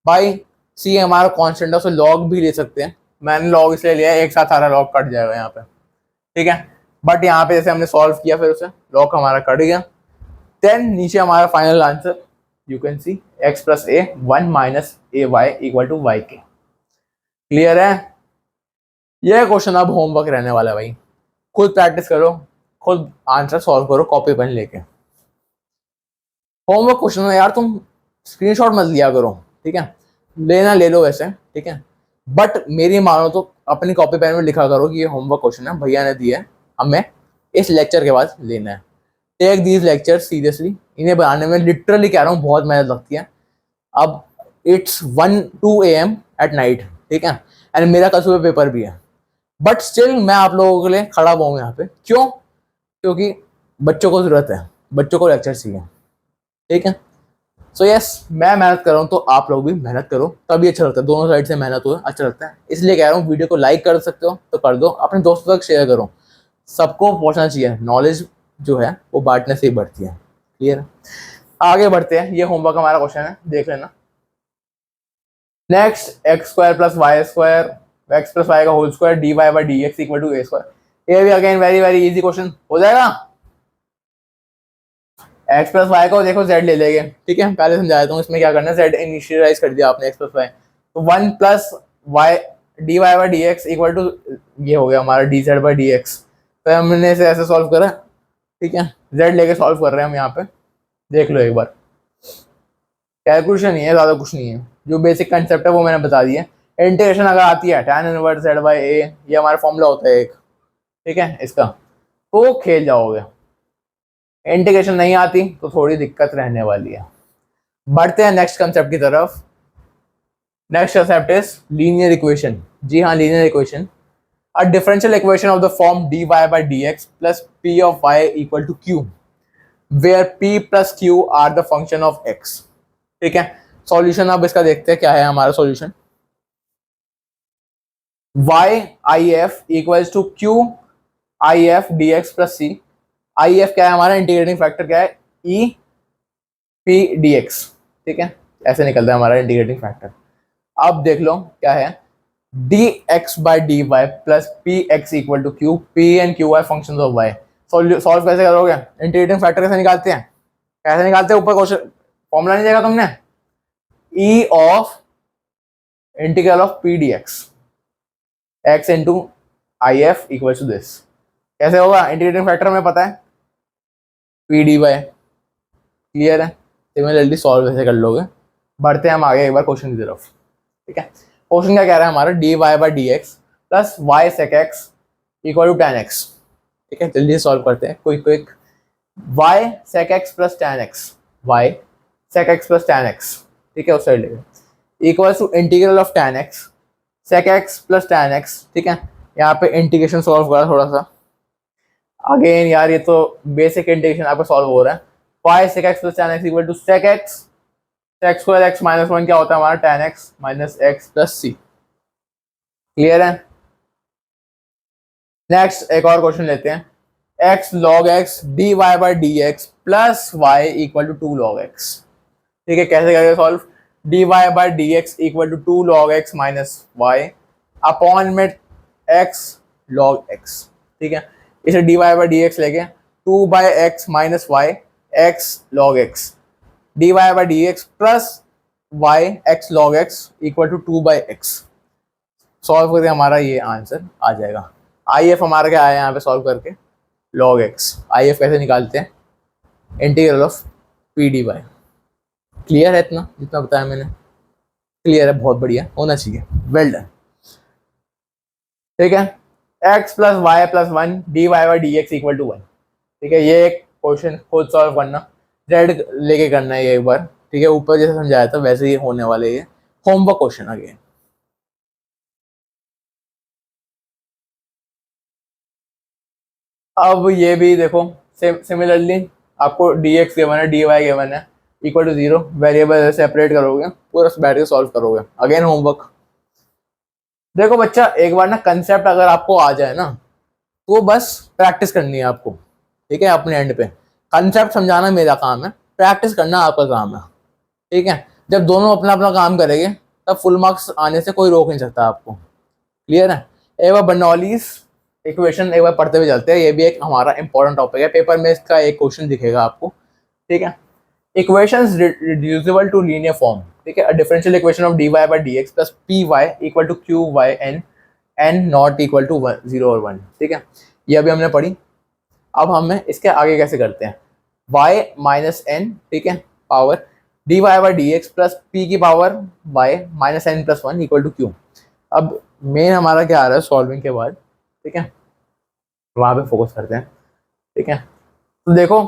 भाई सी हमारा कांस्टेंट है, उसे लॉग भी ले सकते हैं, मैंने लॉग इसलिए लिया है, एक साथ सारा लॉग कट जाएगा यहाँ पे, ठीक है। बट यहाँ पे जैसे हमने सॉल्व किया, फिर उसे लॉग हमारा कट गया। देन नीचे हमारा final answer you can see x plus a 1 minus a y equal to y k. Clear है? यह क्वेश्चन अब होमवर्क रहने वाला है भाई, खुद प्रैक्टिस करो, खुद आंसर सॉल्व करो कॉपी पेन लेके। होमवर्क क्वेश्चन है यार, तुम स्क्रीनशॉट मत लिया करो, ठीक है। लेना ले लो वैसे, ठीक है, बट मेरी मानो तो अपनी कॉपी पेन में लिखा करो कि ये होमवर्क क्वेश्चन है, भैया ने दिया है, हमें इस लेक्चर के बाद लेना है। टेक दीज लेक्चर सीरियसली, इन्हें बनाने में लिटरली कह रहा हूँ बहुत मेहनत लगती है। अब इट्स 1-2 AM एट नाइट, ठीक है, एंड मेरा कल सुबह पेपर भी है, बट स्टिल मैं आप लोगों के लिए खड़ा हुआ हूँ यहाँ पे। क्यों? क्योंकि बच्चों को जरूरत है, बच्चों को लेक्चर चाहिए, ठीक है। सो यस, मैं मेहनत कर रहा हूँ तो आप लोग भी मेहनत करो, तभी अच्छा लगता है, दोनों साइड से मेहनत हो अच्छा लगता है। इसलिए कह रहा हूँ वीडियो को लाइक कर सकते हो तो कर दो, अपने दोस्तों तक शेयर करो, सबको पहुंचना चाहिए। नॉलेज जो है वो बांटने से ही बढ़ती है। क्लियर है? आगे बढ़ते हैं, ये होमवर्क हमारा क्वेश्चन है, देख लेना। Next, x square plus y square x plus y का whole square d Y by D x equal to a square. ये भी again very very easy question हो जाएगा। एक्स प्लस वाई को देखो जेड ले लेंगे, ठीक है, पहले समझा देता हूँ इसमें क्या करना है। जेड इनिशियलाइज कर दिया आपने एक्स प्लस वाई, तो 1 plus y d Y by D x equal to ये हो गया हमारा d z by D x. तो हमने इसे ऐसे सॉल्व करा, ठीक है, जेड लेके सॉल्व कर रहे हैं हम यहाँ पे, देख लो एक बार। कैलकुलेशन नहीं है, ज़्यादा कुछ नहीं है, जो बेसिक कंसेप्ट है वो मैंने बता दिया। इंटीग्रेशन अगर आती है tan इनवर्स जेड बाई ए, ये हमारा फॉर्मूला होता है एक, ठीक है, इसका तो खेल जाओगे। इंटीग्रेशन नहीं आती तो थोड़ी दिक्कत रहने वाली है। बढ़ते हैं नेक्स्ट कंसेप्ट की तरफ। Next concept is linear equation. जी हाँ, linear equation, a differential equation of the form d Y by D x plus p of y equal to q, where p plus q are the function of x, ठीक है। Solution अब इसका देखते हैं क्या है हमारा solution. y I F equals to q I F d x plus c. I F क्या है हमारा, इंटीग्रेटिंग फैक्टर क्या है, ई पी डी एक्स, ठीक है, ऐसे निकलता है हमारा इंटीग्रेटिंग फैक्टर। अब देख लो क्या है, d x by d y plus p x equal to q, p and q are function of y. Solve कैसे करोगे, इंटीग्रेटिंग फैक्टर कैसे निकालते हैं, कैसे निकालते हैं, ऊपर क्वेश्चन फॉर्मूला नहीं देखा तुमने, e of integral of p d x x into I F equal to this. कैसे होगा, इंटीग्रेटिंग फैक्टर में पता है पी डी वाई। क्लियर है? सिमिलरली सॉल्व ऐसे कर लोगे। बढ़ते हैं हम आगे एक बार क्वेश्चन की तरफ, ठीक है। क्वेश्चन क्या कह रहा है हमारा, d Y by D x plus y sec x equal to tan x, ठीक है, जल्दी सॉल्व करते हैं, quick. Y sec x plus tan x, y sec x plus tan x, ठीक है, उस साइड लेके equal to integral of tan x sec x plus tan x, ठीक है। यहाँ पे इंटीग्रेशन सॉल्व करा थोड़ा सा, अगेन यार ये तो बेसिक इंटीग्रेशन आपका सॉल्व हो रहा है। Y sec x plus tan x equal to sec x sec square x minus 1 क्या होता है हमारा, tan x minus x plus c. Clear है? नेक्स्ट एक और क्वेश्चन लेते हैं, x log x d Y by D x plus y equal to 2 log x, ठीक है। कैसे करेंगे solve, d Y by D x equal to 2 log x minus y upon में x log x, ठीक है। इसे d Y by D x लेके 2 by x minus y x log x d Y by D x plus y x log x equal to 2 by x. Solve करके हमारा ये answer आ जाएगा। I F हमारा क्या आया यहाँ पे सॉल्व करके, log x। आई एफ कैसे निकालते हैं, integral of p d y. Clear है इतना जितना बताया मैंने? क्लियर है, बहुत बढ़िया होना चाहिए, वेल डन। ठीक है, x plus y plus 1 d Y by D x equal to 1। ठीक है, ये एक क्वेश्चन खुद सॉल्व करना, जेड लेके करना है ये एक बार। ठीक है, ऊपर जैसे समझाया था वैसे ही होने वाले ये होमवर्क क्वेश्चन अगेन। अब ये भी देखो सिमिलरली आपको डी एक्स गिवन है, डी वाई गिवन है, इक्वल टू 0, वेरिएबल सेपरेट करोगे, पूरा बैठ के सॉल्व करोगे, अगेन होमवर्क। देखो बच्चा, एक बार ना कंसेप्ट अगर आपको आ जाए ना तो बस प्रैक्टिस करनी है आपको। ठीक है, अपने एंड पे कंसेप्ट समझाना मेरा काम है, प्रैक्टिस करना आपका काम है। ठीक है, जब दोनों अपना अपना काम करेंगे तब फुल मार्क्स आने से कोई रोक नहीं सकता आपको। क्लियर है? एक बार बर्नौलीज इक्वेशन एक बार पढ़ते हुए चलते हैं, ये भी एक हमारा इंपॉर्टेंट टॉपिक है, पेपर में इसका एक क्वेश्चन दिखेगा आपको। ठीक है, equations reducible to linear form. ठीक है, differential equation of d Y by D x plus p y equal to q y n n not equal to 0 और 1। ठीक है, ये अभी हमने पढ़ी। अब हमें इसके आगे कैसे करते हैं, y माइनस एन, ठीक है, power d Y by D x plus p की power y minus n plus 1 equal to q. अब मेन हमारा क्या आ रहा है सॉल्विंग के बाद, ठीक है, वहां पे फोकस करते हैं। ठीक है, तो देखो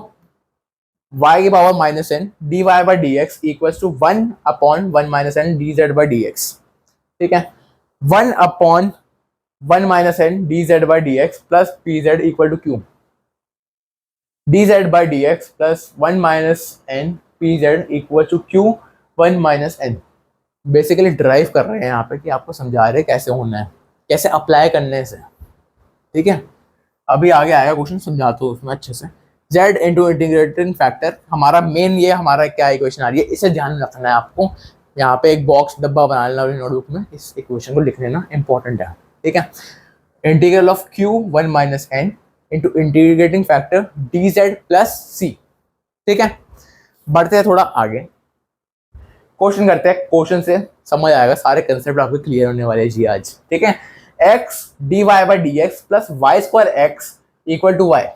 y की power minus n d Y by D x equal to 1 upon 1 minus n d z by D x. ठीक है, 1 upon 1 minus n d z by D x plus p z equal to q. D z by D x plus 1 minus n p z equal to q 1 minus n. Basically derive कर रहे हैं यहाँ पे कि आपको समझा रहे हैं कैसे होना है, कैसे अप्लाई करने से। ठीक है, अभी आगे आएगा क्वेश्चन, समझाता हूँ उसमें अच्छे से। z इंटू इंटीग्रेटिंग फैक्टर हमारा मेन, ये हमारा क्या इक्वेशन आ रही है, इसे ध्यान रखना है आपको। यहाँ पे एक बॉक्स डब्बा बना लेना अपनी नोटबुक में, इस इक्वेशन को लिख लेना, इंपॉर्टेंट है। ठीक है, integral of q 1 minus n into integrating factor d z plus c. ठीक है, बढ़ते हैं थोड़ा आगे, क्वेश्चन करते हैं। क्वेश्चन से समझ आएगा, सारे कंसेप्ट आपको क्लियर होने वाले हैं जी आज। ठीक है, x d Y by D x plus y square x equal to y.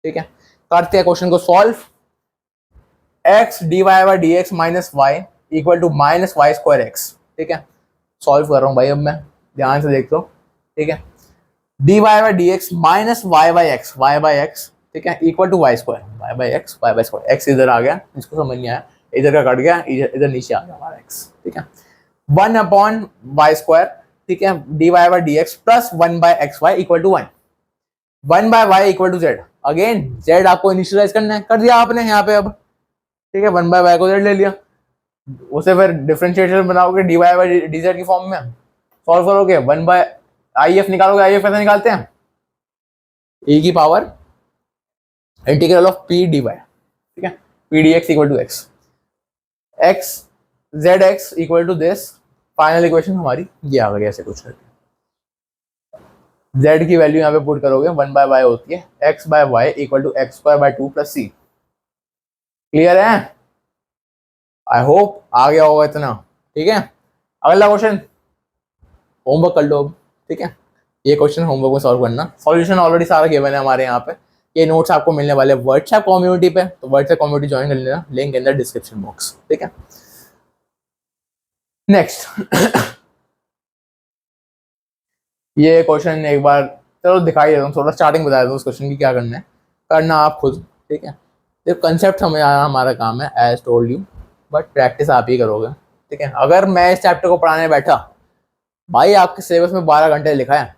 ठीक है, करते हैं क्वेश्चन को solve. x d Y by D x minus y equal to minus y square x. ठीक है, सॉल्व कर रहा हूँ भाई, अब मैं ध्यान से देखता हूँ। ठीक है, D Y by D x minus y by x, y by x, ठीक है, equal to y square, y by x, y by square. X इधर आ गया, इसको समझ नहीं आया, इधर का कट गया, इधर नीचे आ गया हमारा एक्स। ठीक है, 1 अपॉन वाई स्क्वायर, ठीक है, D Y by D x plus 1 by x y equal to 1, 1 by y equal to z. Again z आपको इनिशियलाइज करना है, कर दिया आपने यहाँ पे अब। ठीक है, 1 बाई वाई को जेड ले लिया, उसे फिर डिफरेंशिएशन बनाओगे d Y by d z की फॉर्म में, सॉल्व करोगे, 1 बाई आई एफ निकालोगे। आई एफ कैसे निकालते हैं, e की power integral of p d y. ठीक है, p d x equal to x, x z x equal to this. Final equation हमारी ये आ गई, ऐसे कुछ करके z की वैल्यू यहाँ पे पुट करोगे, 1 बाय वाई होती है x by y equal to x square by 2 plus c. Clear है? आई होप आ गया होगा इतना। ठीक है, अगला क्वेश्चन होमवर्क कर लो अब। ठीक है, ये क्वेश्चन होमवर्क में सॉल्व करना, सॉल्यूशन ऑलरेडी सारा गिवन है हमारे यहाँ पे। ये नोट्स आपको मिलने वाले व्हाट्सएप कम्युनिटी पे, तो व्हाट्सएप कम्युनिटी ज्वाइन कर लेना, link in the description box. ठीक है, नेक्स्ट ये क्वेश्चन एक बार चलो दिखाई देता हूँ, थोड़ा स्टार्टिंग बता देता हूँ उस क्वेश्चन की, क्या करना है करना आप खुद। ठीक है, तो कंसेप्ट समझ आना हमारा काम है, as told you, but practice आप ही करोगे। ठीक है, अगर मैं इस चैप्टर को पढ़ाने बैठा, भाई आपके सिलेबस में 12 घंटे लिखा है,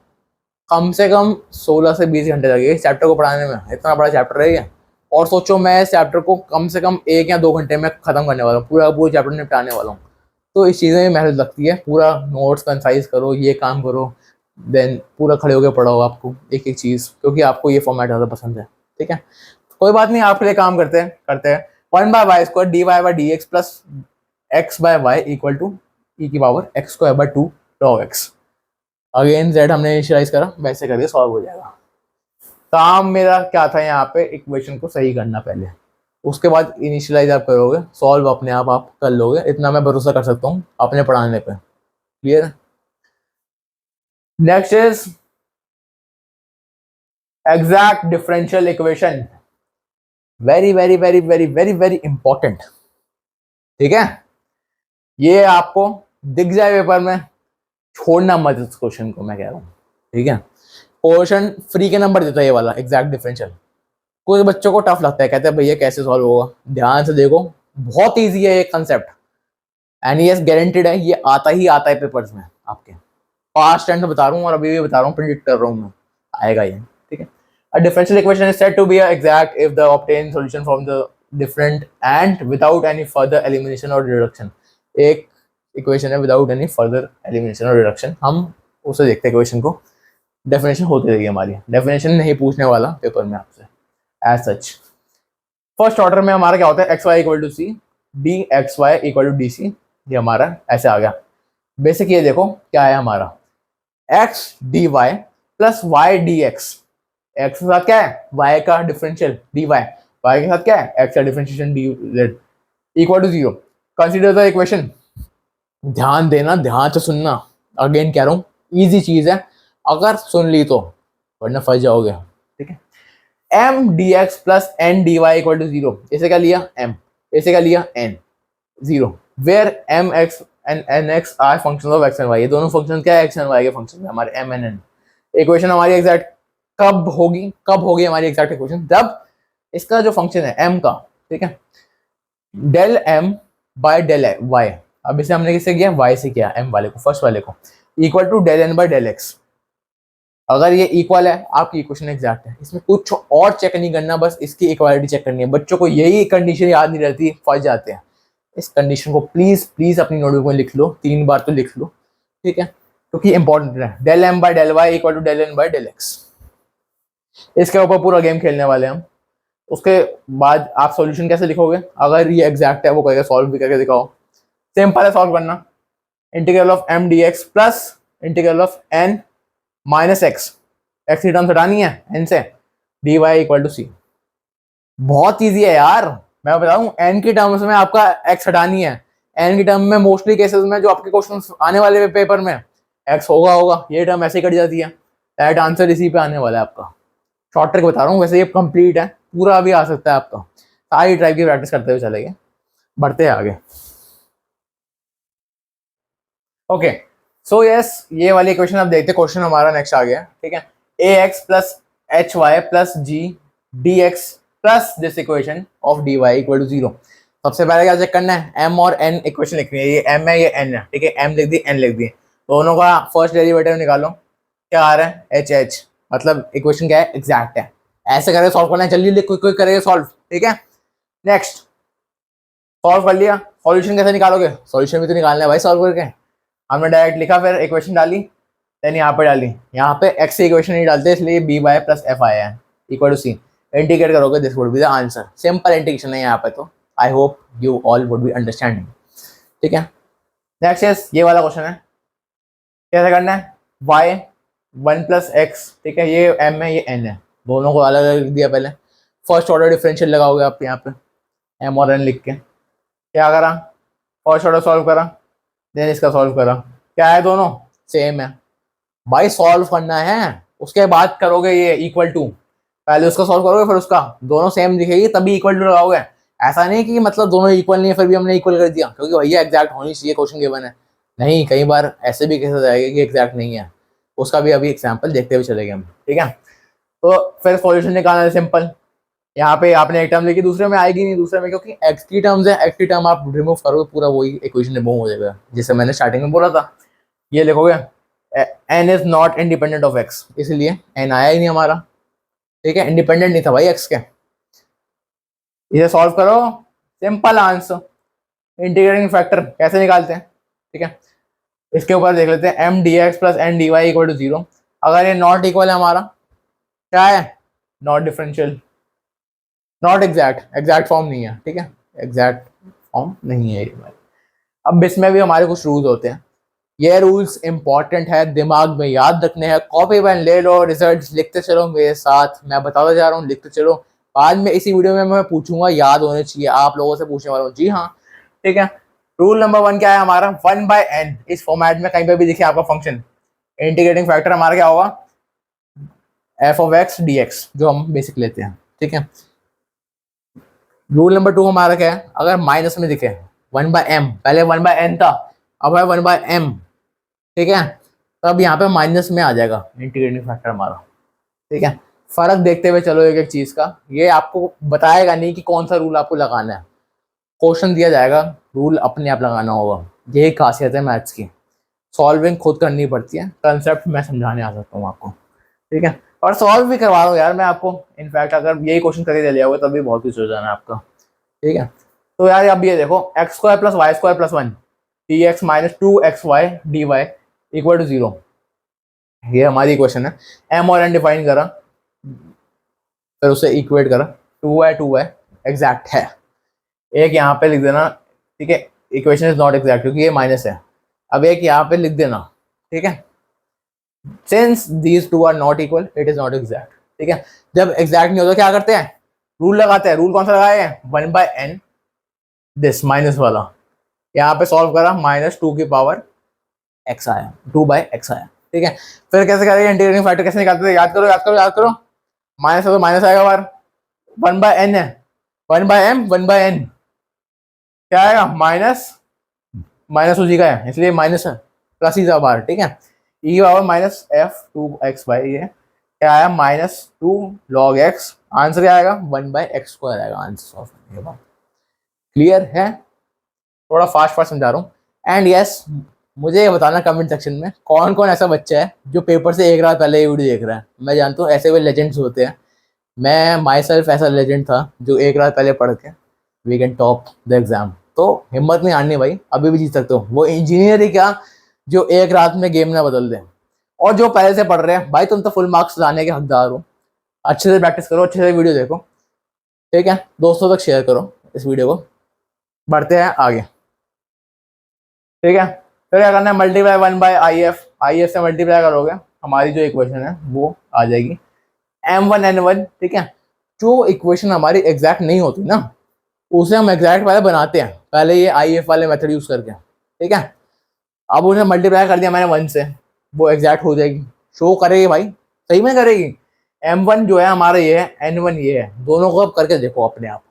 कम से कम 16 से 20 घंटे लगेंगे इस चैप्टर को पढ़ाने में, इतना बड़ा चैप्टर है ये। और सोचो मैं इस चैप्टर को कम से कम 1 या 2 घंटे में खत्म करने वाला हूँ, पूरा चैप्टर निपटाने वाला हूँ। तो इस चीज़ें में मेहनत लगती है, पूरा नोट्स कंसाइज करो, ये काम करो, देन पूरा खड़े होकर पढ़ाओ आपको एक एक चीज़, क्योंकि आपको ये फॉर्मेट ज़्यादा पसंद है। ठीक है, कोई बात नहीं, आपके लिए काम करते हैं 1 by y square d Y by D x plus x by y equal to e की power x square by 2 log x। Again z हमने इनिशियलाइज करा, वैसे करके सॉल्व हो जाएगा। काम मेरा क्या था यहाँ पे, इक्वेशन को सही करना पहले, उसके बाद इनिशियलाइज आप करोगे, सॉल्व अपने आप कर लोगे, इतना मैं भरोसा कर सकता हूँ अपने पढ़ाने पे। Clear? Next is exact differential equation. Very very very very very very important. ठीक है, ये आपको दिख जाए पेपर में, छोड़ना मत इस क्वेश्चन को, मैं कह रहा हूँ। ठीक है, क्वेश्चन फ्री के नंबर देता है ये वाला एग्जैक्ट डिफरेंशियल। कुछ बच्चों को टफ लगता है, कहते हैं भैया कैसे सॉल्व होगा। ध्यान से देखो, बहुत इजी है ये कंसेप्ट, एंड यस गारंटेड है ये आता ही आता है पेपर्स में आपके। पास्ट टेंस बता रहा हूँ और अभी भी बता रहा हूँ, प्रिडिक्ट कर रहा हूँ मैं, आएगा ये। ठीक है, a differential equation is said to be exact if the obtained solution from the different and without any further elimination or reduction। एक इक्वेशन है विदाउट एनी फर्दर एलिमिनेशन और रिडक्शन, हम उसे देखते हैं इक्वेशन को, डेफिनेशन होती रहेगी हमारी, डेफिनेशन नहीं पूछने वाला पेपर में आपसे एज सच। फर्स्ट ऑर्डर में हमारा क्या होता है, x y equal to c, d x y equal to d c, ये हमारा ऐसे आ गया। बेसिक ये देखो क्या है हमारा, x d y plus y d x. X के साथ क्या है, वाई का डिफरेंशियल डी वाई, वाई के साथ क्या है, एक्स का differentiation d z equal to 0। Consider the equation. ध्यान देना, ध्यान से सुनना, अगेन कह रहा हूँ इजी चीज है, अगर सुन ली तो, वरना फंस जाओगे। ठीक है, m d x plus n d y equal to 0। इसे क्या लिया एम, इसे क्या लिया n, 0। Where m x and n x are function of x and y. ये दोनों फंक्शन क्या है, एक्स एंड वाई के फंक्शन है हमारे, एम एन एन। इक्वेशन हमारी एग्जैक्ट कब होगी हमारी एग्जैक्ट इक्वेशन, जब इसका जो फंक्शन है एम का, ठीक है, del m by del y. अब इसे हमने किससे किया, वाई से किया, एम वाले को, फर्स्ट वाले को, equal to del n by del x. अगर ये इक्वल है, आपकी इक्वेशन एग्जैक्ट है, इसमें कुछ और चेक नहीं करना, बस इसकी इक्वालिटी चेक करनी है। बच्चों को यही कंडीशन याद नहीं रहती, फंस जाते हैं। इस कंडीशन को प्लीज प्लीज अपनी नोटबुक में लिख लो, 3 बार तो लिख लो। ठीक है, क्योंकि इंपॉर्टेंट है। Del m by del y equal to del n by del x. इसके ऊपर पूरा गेम खेलने वाले हम। उसके बाद आप सॉल्यूशन कैसे लिखोगे, अगर ये एग्जैक्ट है वो कहेगा सॉल्व भी करके दिखाओ। सिंपल है सॉल्व करना, integral of m d x plus integral of n minus x, x की टर्म हटानी है एन से, d y equal to c. बहुत ईजी है यार, मैं बताऊं, एन की टर्म्स में आपका एक्स हटानी है। एन की टर्म में मोस्टली केसेस में जो आपके क्वेश्चन आने वाले पेपर में एक्स होगा, ये टर्म ऐसे ही कट जाती है। डायरेक्ट आंसर इसी पे आने वाला है आपका। शॉर्ट ट्रिक बता रहा हूँ, वैसे ये कंप्लीट है, पूरा भी आ सकता है आपका। सारी ट्राइब की प्रैक्टिस करते हुए चलेंगे, बढ़ते हैं आगे। ओके, सो यस, ये वाली क्वेश्चन आप देखते हैं। क्वेश्चन हमारा नेक्स्ट आ गया। ठीक है, a x plus h y plus g d x plus this equation of d y equal to 0। सबसे पहले क्या चेक करना है, एम और एन इक्वेशन लिखनी है। ये एम है, ये एन है। ठीक है, एम लिख दी, एन लिख दी, दोनों का फर्स्ट डेरिवेटिव निकालो। क्या आ रहा है, एच एच, मतलब इक्वेशन क्या है, एग्जैक्ट है। ऐसे करके सॉल्व करना है, जल्दी लिख, कोई करेगा सॉल्व। ठीक है, नेक्स्ट, सॉल्व कर लिया। सॉल्यूशन कैसे निकालोगे, सॉल्यूशन भी तो निकालना है भाई सॉल्व करके। हमने डायरेक्ट लिखा, फिर इक्वेशन डाली, देन यहाँ पे डाली। यहाँ पे एक्स की इक्वेशन नहीं डालते, इसलिए b y plus F I है इक्वल टू सी। इंटीग्रेट करोगे, this would be the answer. Simple integration है यहाँ पे, तो I hope you all would be understanding. ठीक है, नेक्स्ट यस, ये वाला क्वेश्चन है, कैसे करना है, वाई 1 प्लस एक्स। ठीक है, ये एम है, ये एन है, दोनों को अलग अलग लिख दिया पहले। फर्स्ट ऑर्डर डिफरेंशियल लगाओगे आप यहाँ पे, एम और एन लिख के। क्या करा, फर्स्ट ऑर्डर सॉल्व करा, देन इसका सॉल्व करा। क्या है, दोनों सेम है भाई, सॉल्व करना है। उसके बाद करोगे ये इक्वल टू, पहले उसका सॉल्व करोगे फिर उसका, दोनों सेम दिखेगी तभी इक्वल टू लगाओगे। ऐसा नहीं कि मतलब दोनों इक्वल नहीं है फिर भी हमने इक्वल कर दिया, क्योंकि भैया एग्जैक्ट होनी चाहिए, क्वेश्चन गिवन है। नहीं, कई बार ऐसे भी कैसे जाएगा कि एग्जैक्ट नहीं है, उसका भी अभी एग्जाम्पल देखते हुए चलेंगे हम। ठीक है, तो फिर सॉल्यूशन निकालना है सिंपल। यहाँ पे आपने एक टर्म लिखी, दूसरे में आएगी नहीं, दूसरे में क्योंकि एक्स की टर्म्स है, एक्स की टर्म आप रिमूव करोगे, पूरा वही इक्वेशन रिमूव हो जाएगा, जैसे मैंने स्टार्टिंग में बोला था। ये लिखोगे n is not independent of x, इसलिए एन आया ही नहीं हमारा। ठीक है, इंडिपेंडेंट नहीं था भाई एक्स के। इसे सॉल्व करो, सिंपल आंसर। इंटीग्रेटिंग फैक्टर कैसे निकालते हैं, ठीक है, इसके ऊपर देख लेते हैं। M d x plus n d y equal to 0। अगर ये नॉट इक्वल है हमारा, क्या है, not differential, not exact, exact form नहीं है। ठीक है, एग्जैक्ट फॉर्म नहीं है ये। अब इसमें भी हमारे कुछ रूल्स होते हैं। ये रूल्स इंपॉर्टेंट है, दिमाग में याद रखने हैं। कॉपी पेन ले लो, रिजल्ट लिखते चलो मेरे साथ, मैं बताता जा रहा हूँ, लिखते चलो। बाद में इसी वीडियो में मैं पूछूंगा, याद होने चाहिए, आप लोगों से पूछने वाला हूँ। जी हाँ, ठीक है। रूल नंबर 1 क्या है हमारा, 1/n। इस फॉर्मेट में कहीं पे भी दिखे आपका फंक्शन, इंटीग्रेटिंग फैक्टर हमारा क्या होगा, f(x) dx, जो हम बेसिक लेते हैं, ठीक है। रूल नंबर 2 हमारा क्या है, अगर माइनस में दिखे 1/m, पहले 1/n था, अब है 1/m, ठीक है, तब यहाँ पे माइनस में आ जाएगा इंटीग्रेटिंग फैक्टर हमारा, ठीक है। फर्क देखते हुए चलो एक एक चीज का, ये आपको बताएगा नहीं कि कौन सा रूल आपको लगाना है, क्वेश्चन दिया जाएगा, रूल अपने आप लगाना होगा। यही खासियत है मैथ्स की, सॉल्विंग खुद करनी पड़ती है, कंसेप्ट मैं समझाने आ सकता हूँ आपको, ठीक है। और सॉल्व भी करवा रहा हूँ यार मैं आपको, इनफैक्ट अगर यही क्वेश्चन करके लिया हुआ तभी बहुत कुछ हो जाना है आपका, ठीक है। तो यार अब ये देखो, x² + y² + 1 dx - 2xy dy = 0, ये हमारी इक्वेशन है। m और n डिफाइन करा, फिर उसे इक्वेट करा, 2y एग्जैक्ट है। एक यहाँ पे लिख देना, ठीक है, इक्वेशन इज नॉट एग्जैक्ट क्योंकि ये माइनस है। अब एक यहाँ पे लिख देना, ठीक है, since these two are not equal it is not exact, ठीक है। जब एग्जैक्ट नहीं होता क्या करते हैं, रूल लगाते हैं। रूल कौन सा लगाए हैं, 1/n दिस माइनस वाला, यहाँ पे सॉल्व करा, -2x आया, 2/x आया, ठीक है। फिर कैसे करेंगे, इंटीग्रेटिंग फैक्टर कैसे निकालते थे, याद करो याद करो याद करो, माइनस है तो माइनस आएगा बार, 1/n है, 1/m 1/n क्या आएगा, माइनस उसी का है इसलिए माइनस है, प्लस ही था बाहर, ठीक है। -f(2x/) ये क्या आया, -2 log x, आंसर क्या आएगा, 1/x² आएगा आंसर ऑफ। क्लियर है, थोड़ा फास्ट समझा रहा हूँ। एंड यस, मुझे ये बताना कमेंट सेक्शन में कौन कौन ऐसा बच्चा है जो पेपर से एक रात पहले ये वीडियो देख रहा है। मैं जानता हूँ ऐसे भी लेजेंड्स होते हैं, मैं माई सेल्फ ऐसा लेजेंड था जो एक रात पहले पढ़ के we can top the exam. तो हिम्मत नहीं हारनी भाई, अभी भी जीत सकते हो। वो इंजीनियर ही क्या जो एक रात में गेम ना बदल दे। और जो पहले से पढ़ रहे हैं भाई, तुम तो फुल मार्क्स लाने के हकदार हो, अच्छे से प्रैक्टिस करो, अच्छे से वीडियो देखो, ठीक है, दोस्तों तक शेयर करो इस वीडियो को। बढ़ते हैं आगे, ठीक है। फिर क्या करना है, मल्टीप्लाई 1/if, if से मल्टीप्लाई करोगे, हमारी जो इक्वेशन है वो आ जाएगी m1n1, ठीक है। जो इक्वेशन हमारी एग्जैक्ट नहीं होती ना, उसे हम एग्जैक्ट पहले बनाते हैं, पहले ये if वाले मेथड यूज करके, ठीक है। अब उन्हें मल्टीप्लाई कर दिया मैंने 1 से, वो एग्जैक्ट हो जाएगी, शो करेगी भाई, सही में करेगी। m1 जो है हमारा ये है, n1 ये है, दोनों को अब करके देखो अपने आप,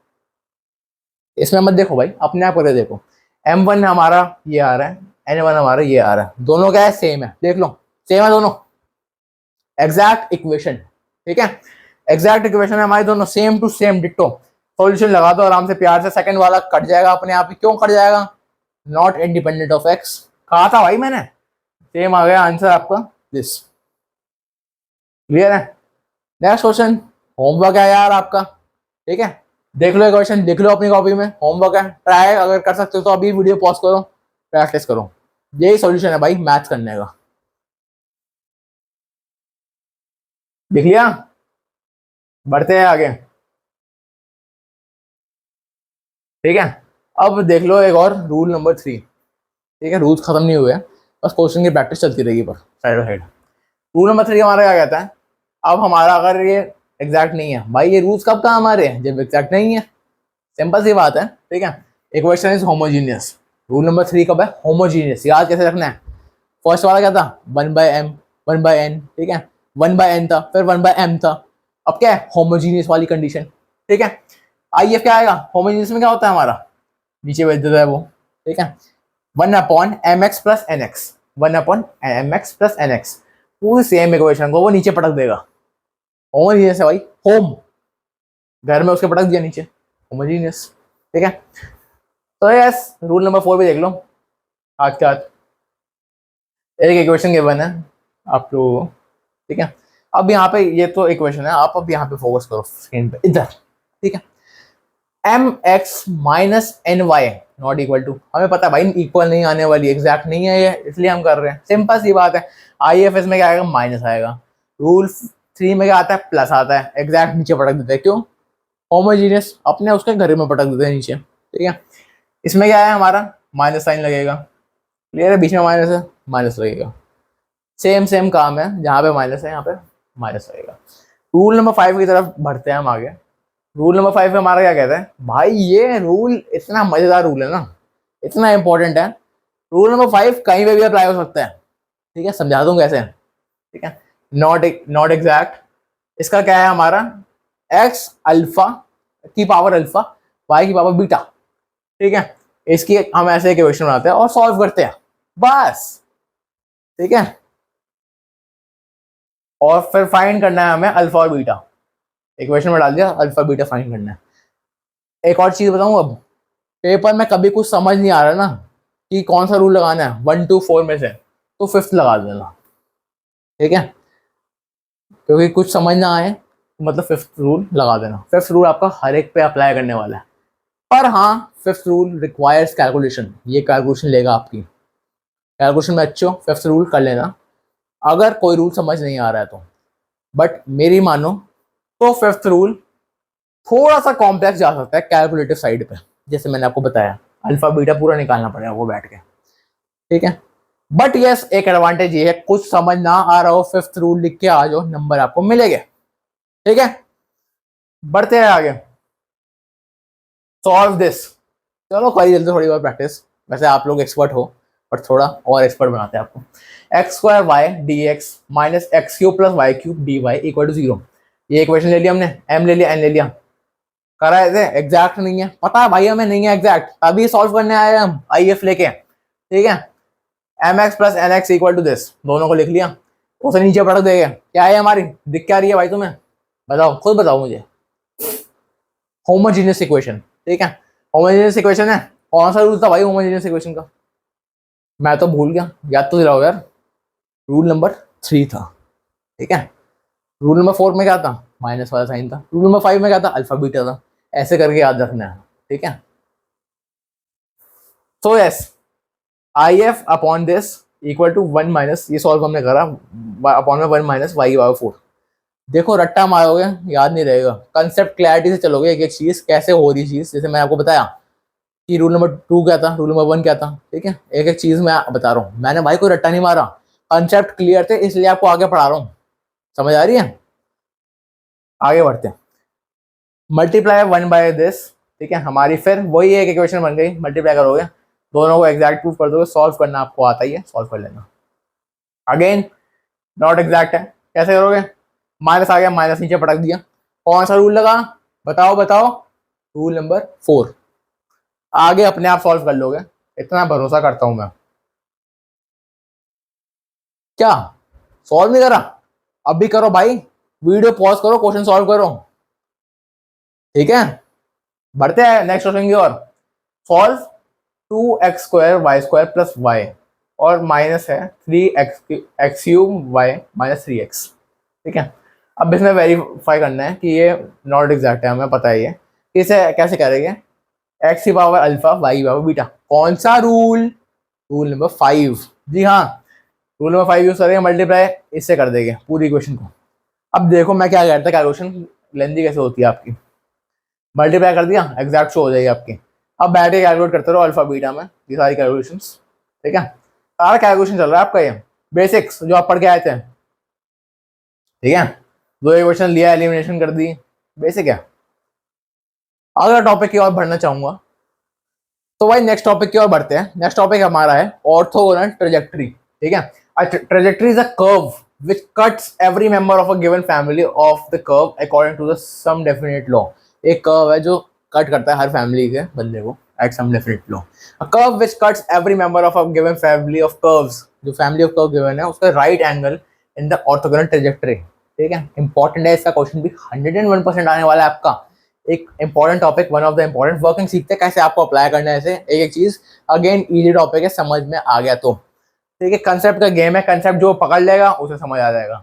इसमें मत देखो भाई, अपने आप करके देखो। m1 हमारा ये आ रहा है, n1 हमारा ये आ रहा है, दोनों क्या है, सेम है, देख लो सेम है दोनों, एग्जैक्ट इक्वेशन, ठीक है। एग्जैक्ट इक्वेशन है हमारी दोनों, same to same ditto. Solution लगा दो आराम से प्यार से, सेकंड वाला कट जाएगा अपने आप ही। क्यों कट जाएगा, नॉट इंडिपेंडेंट ऑफ x, कहा था भाई मैंने, सेम आ गया आंसर आपका दिस। क्लियर है। नेक्स्ट क्वेश्चन, होमवर्क है यार आपका, ठीक है, देख लो क्वेश्चन, लिख लो अपनी कॉपी में, होमवर्क है, ट्राई अगर कर सकते हो तो अभी वीडियो पॉज करो, प्रैक्टिस करो, यही सॉल्यूशन है भाई मैथ्स करने का। लिख लिया, बढ़ते हैं आगे, ठीक है। अब देख लो एक और रूल नंबर 3, ठीक है, रूल्स खत्म नहीं हुए हैं, बस क्वेश्चन की प्रैक्टिस चलती रहेगी पर side by side. Rule number 3 हमारा क्या कहता है, अब हमारा अगर ये एग्जैक्ट नहीं है भाई, ये रूल्स कब काम हमारे हैं, जब एग्जैक्ट नहीं है, सिंपल सी बात है, ठीक है। Equation is homogeneous, rule number 3 कब है, होमोजीनियस, याद कैसे रखना है। फर्स्ट वाला क्या था, 1/m 1/n, ठीक है, 1/n था, फिर 1/m था, अब क्या है, होमोजीनियस वाली कंडीशन, ठीक है। IF क्या आएगा, होमोजीनियस में क्या होता है हमारा, नीचे भेज देता है वो, ठीक है, 1/mx + nx, 1/mx + nx, पूरी सेम इक्वेशन को वो नीचे पटक देगा। होमोजीनियस है भाई, होम घर में उसके पटक दिया नीचे, होमोजीनियस, ठीक है। तो यस, रूल नंबर 4 भी देख लो हाथ के हाथ, एक इक्वेशन गिवन है आप लोगों को, ठीक है। अब यहाँ पे ये तो इक्वेशन है, आप अब यहाँ पे फोकस करो स्क्रीन पे इधर, ठीक है। mx - ny not equal to, हमें पता है भाई इक्वल नहीं आने वाली, एग्जैक्ट नहीं है ये, इसलिए हम कर रहे हैं, सिंपल सी बात है। IFS में क्या आएगा, माइनस आएगा, रूल 3 में क्या आता है, प्लस आता है, एग्जैक्ट नीचे पटक देते हैं, क्यों, होमोजीनियस, अपने उसके घर में पटक देते हैं नीचे, ठीक है। इसमें क्या है हमारा माइनस साइन लगेगा, क्लियर है, बीच में माइनस है, माइनस लगेगा। सेम काम है, जहाँ पे माइनस है यहाँ पे माइनस लगेगा। रूल नंबर 5 की तरफ बढ़ते हैं हम आगे। रूल नंबर 5 में हमारा क्या कहता है भाई, ये रूल इतना मजेदार रूल है ना, इतना इंपॉर्टेंट है। रूल नंबर 5 कहीं पे भी अप्लाई हो सकता है, ठीक है, समझा दूं कैसे, ठीक है। नॉट एग्जैक्ट, इसका क्या है हमारा, एक्स अल्फा की पावर अल्फा वाई की पावर बीटा, ठीक है। इसकी हम ऐसे एक इक्वेशन बनाते हैं और सॉल्व करते हैं बस, ठीक है। और फिर फाइंड करना है हमें अल्फा और बीटा, इक्वेशन में डाल दिया, अल्फा बीटा फाइंड करना है। एक और चीज बताऊं, अब पेपर में कभी कुछ समझ नहीं आ रहा ना कि कौन सा रूल लगाना है 1 to 4 में से, तो 5th लगा देना, ठीक है। क्योंकि कुछ समझ ना आए तो मतलब 5th रूल लगा देना। 5th रूल आपका हर एक पे अप्लाई करने वाला है, पर हाँ 5th रूल रिक्वायर्स कैलकुलेशन, ये कैलकुलेशन लेगा आपकी, कैलकुलेशन में अच्छे हो 5th रूल कर लेना अगर कोई रूल समझ नहीं आ रहा है तो। बट मेरी मानो तो 5th रूल थोड़ा सा कॉम्प्लेक्स जा सकता है कैलकुलेटिव साइड पे, जैसे मैंने आपको बताया अल्फा बीटा पूरा निकालना पड़ेगा वो बैठ के, ठीक है। बट यस एक एडवांटेज ये है, कुछ समझ ना आ रहा हो 5th रूल लिख के आ जाओ, नंबर आपको मिलेंगे, ठीक है। बढ़ते हैं आगे, सॉल्व दिस, चलो करिए जल्दी थोड़ी और प्रैक्टिस, वैसे आप लोग एक्सपर्ट हो पर थोड़ा और एक्सपर्ट बनाते हैं आपको। X square y d x minus x cube plus y cube d y equal to 0, ये इक्वेशन ले लिया हमने, एम ले लिया एन ले लिया, करा है एग्जैक्ट नहीं है, पता है भाई हमें नहीं है एग्जैक्ट, अभी सॉल्व करने आए हम आई एफ लेके, ठीक है। M x plus n x equal to this, दोनों को लिख लिया, उसे नीचे पटक देगा, क्या है हमारी, दिख क्या रही है भाई तुम्हें, बताओ खुद बताओ मुझे, होमोजीनियस इक्वेशन, ठीक है। होमोजीनियस इक्वेशन है, कौन सा रूल था भाई होमोजीनियस इक्वेशन का, मैं तो भूल गया, याद तो दिलाओ यार। रूल नंबर 3 था, ठीक है। रूल नंबर 4 में क्या था, माइनस वाला साइन था। रूल नंबर 5 में क्या था, अल्फा बीटा था। ऐसे करके याद रखना है, ठीक है। तो yes I F upon this equal to 1 minus, ये सॉल्व हमने करा, अपॉन में 1 माइनस वाई की पावर 4। देखो रट्टा मारोगे याद नहीं रहेगा, कंसेप्ट क्लैरिटी से चलोगे, एक एक चीज कैसे हो रही चीज, जैसे मैंने आपको बताया कि रूल नंबर 2 क्या था, रूल नंबर 1 क्या था, ठीक है। एक एक चीज मैं बता रहा हूँ, मैंने भाई कोई रट्टा नहीं मारा, कंसेप्ट क्लियर थे इसलिए आपको आगे पढ़ा रहा हूँ, समझ आ रही है। आगे बढ़ते हैं, मल्टीप्लाई 1 बाय दिस, ठीक है, हमारी फिर वही एक इक्वेशन बन गई, मल्टीप्लाई करोगे दोनों को एग्जैक्ट प्रूफ कर दोगे, सॉल्व करना आपको आता ही है, सॉल्व कर लेना। अगेन नॉट एग्जैक्ट है, कैसे करोगे, माइनस आ गया, माइनस नीचे पटक दिया, कौन सा रूल लगा, बताओ बताओ, रूल नंबर 4, आगे अपने आप सॉल्व कर लोगे, इतना भरोसा करता हूं मैं। क्या सॉल्व नहीं करा, अभी करो भाई, वीडियो पॉज करो, क्वेश्चन सॉल्व करो, ठीक है। बढ़ते हैं नेक्स्ट क्वेश्चन की ओर, solve 2x square y square plus y और माइनस है 3x cube Y minus 3x, ठीक है। अब इसमें वेरीफाई करना है कि ये नॉट एग्जैक्ट है, हमें पता है ये, इसे कैसे करेंगे, एक्स की पावर अल्फा वाई की पावर बीटा, कौन सा रूल, रूल नंबर 5, जी हाँ रूल नंबर 5 यूज करेंगे, मल्टीप्लाई इससे कर देंगे पूरी इक्वेशन को। अब देखो मैं क्या कहता, कैलकुलेशन लेंदी कैसे होती है आपकी, मल्टीप्लाई कर दिया एग्जैक्ट शो हो जाएगी आपकी। अब बैठ के कैलकुलेट करते रहो अल्फा बीटा में ये सारी कैलकुलेशंस, ठीक है। सारा कैलकुलेशन चल रहा है आपका, ये बेसिक्स जो आप पढ़ के आए थे, ठीक है। दो इक्वेशन लिया, एलिमिनेशन कर दी, बेसिक है। अगला टॉपिक की ओर बढ़ना चाहूंगा, तो भाई नेक्स्ट टॉपिक की ओर बढ़ते हैं। नेक्स्ट टॉपिक हमारा है ऑर्थोगोनल ट्रेजेक्टरी, ठीक है। Trajectory is a curve which cuts every member of a given family of the curve according to the some definite law, एक कर्व है जो कट करता है हर फैमिली के बंदे को at some definite law, a curve which cuts every member of a given family of curves, जो family of curve given है उसका right angle in the orthogonal trajectory, ठीक है। इंपॉर्टेंट है, इसका क्वेश्चन भी 101% आने वाला है आपका, एक important topic, one of the important, working सीखते हैं कैसे आपको अप्लाई करना है, ऐसे एक एक चीज, अगेन इजी टॉपिक है, समझ में आ गया तो ठीक है। कंसेप्ट का गेम है, कंसेप्ट जो पकड़ लेगा उसे समझ आ जाएगा,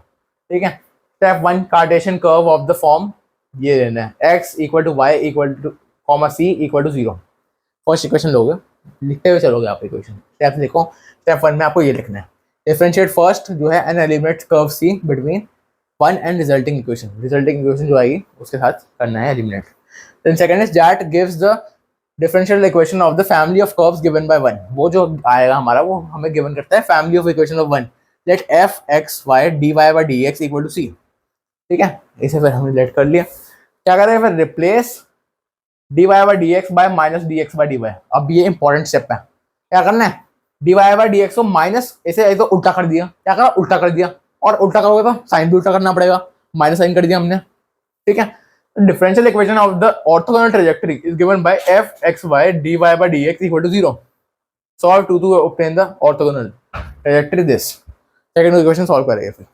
ठीक है। Step 1 Cartesian curve of the form ये लेना है, x equal to y equal to comma c equal to 0, first equation लोगे, लिखते हुए चलोगे आप इक्वेशन, स्टेप लिखो। स्टेप 1 में आपको ये लिखना है, डिफरेंशिएट फर्स्ट जो है and eliminate curve c between 1 and resulting equation, resulting equation जो आएगी उसके साथ करना है eliminate. Then second is that gives the differential equation of the family of curves given by one, वो जो आएगा हमारा वो हमें गिवन करता है family of equation of one. Let f x y d Y by D x equal to c. ठीक है, इसे फिर हमने लेट कर लिया। क्या करें फिर, replace d Y by D x by minus d x by d y. अब ये इंपॉर्टेंट स्टेप है, क्या करना है, D Y by D x को माइनस इसे तो उल्टा कर दिया, क्या करा उल्टा कर दिया, और उल्टा करोगे तो साइन भी उल्टा करना पड़ेगा, माइनस साइन कर दिया हमने। ठीक है, differential equation of the orthogonal trajectory is given by f x y dy by dx equal to 0. Solve to obtain the orthogonal trajectory this. Second equation solve करेंगे फिर।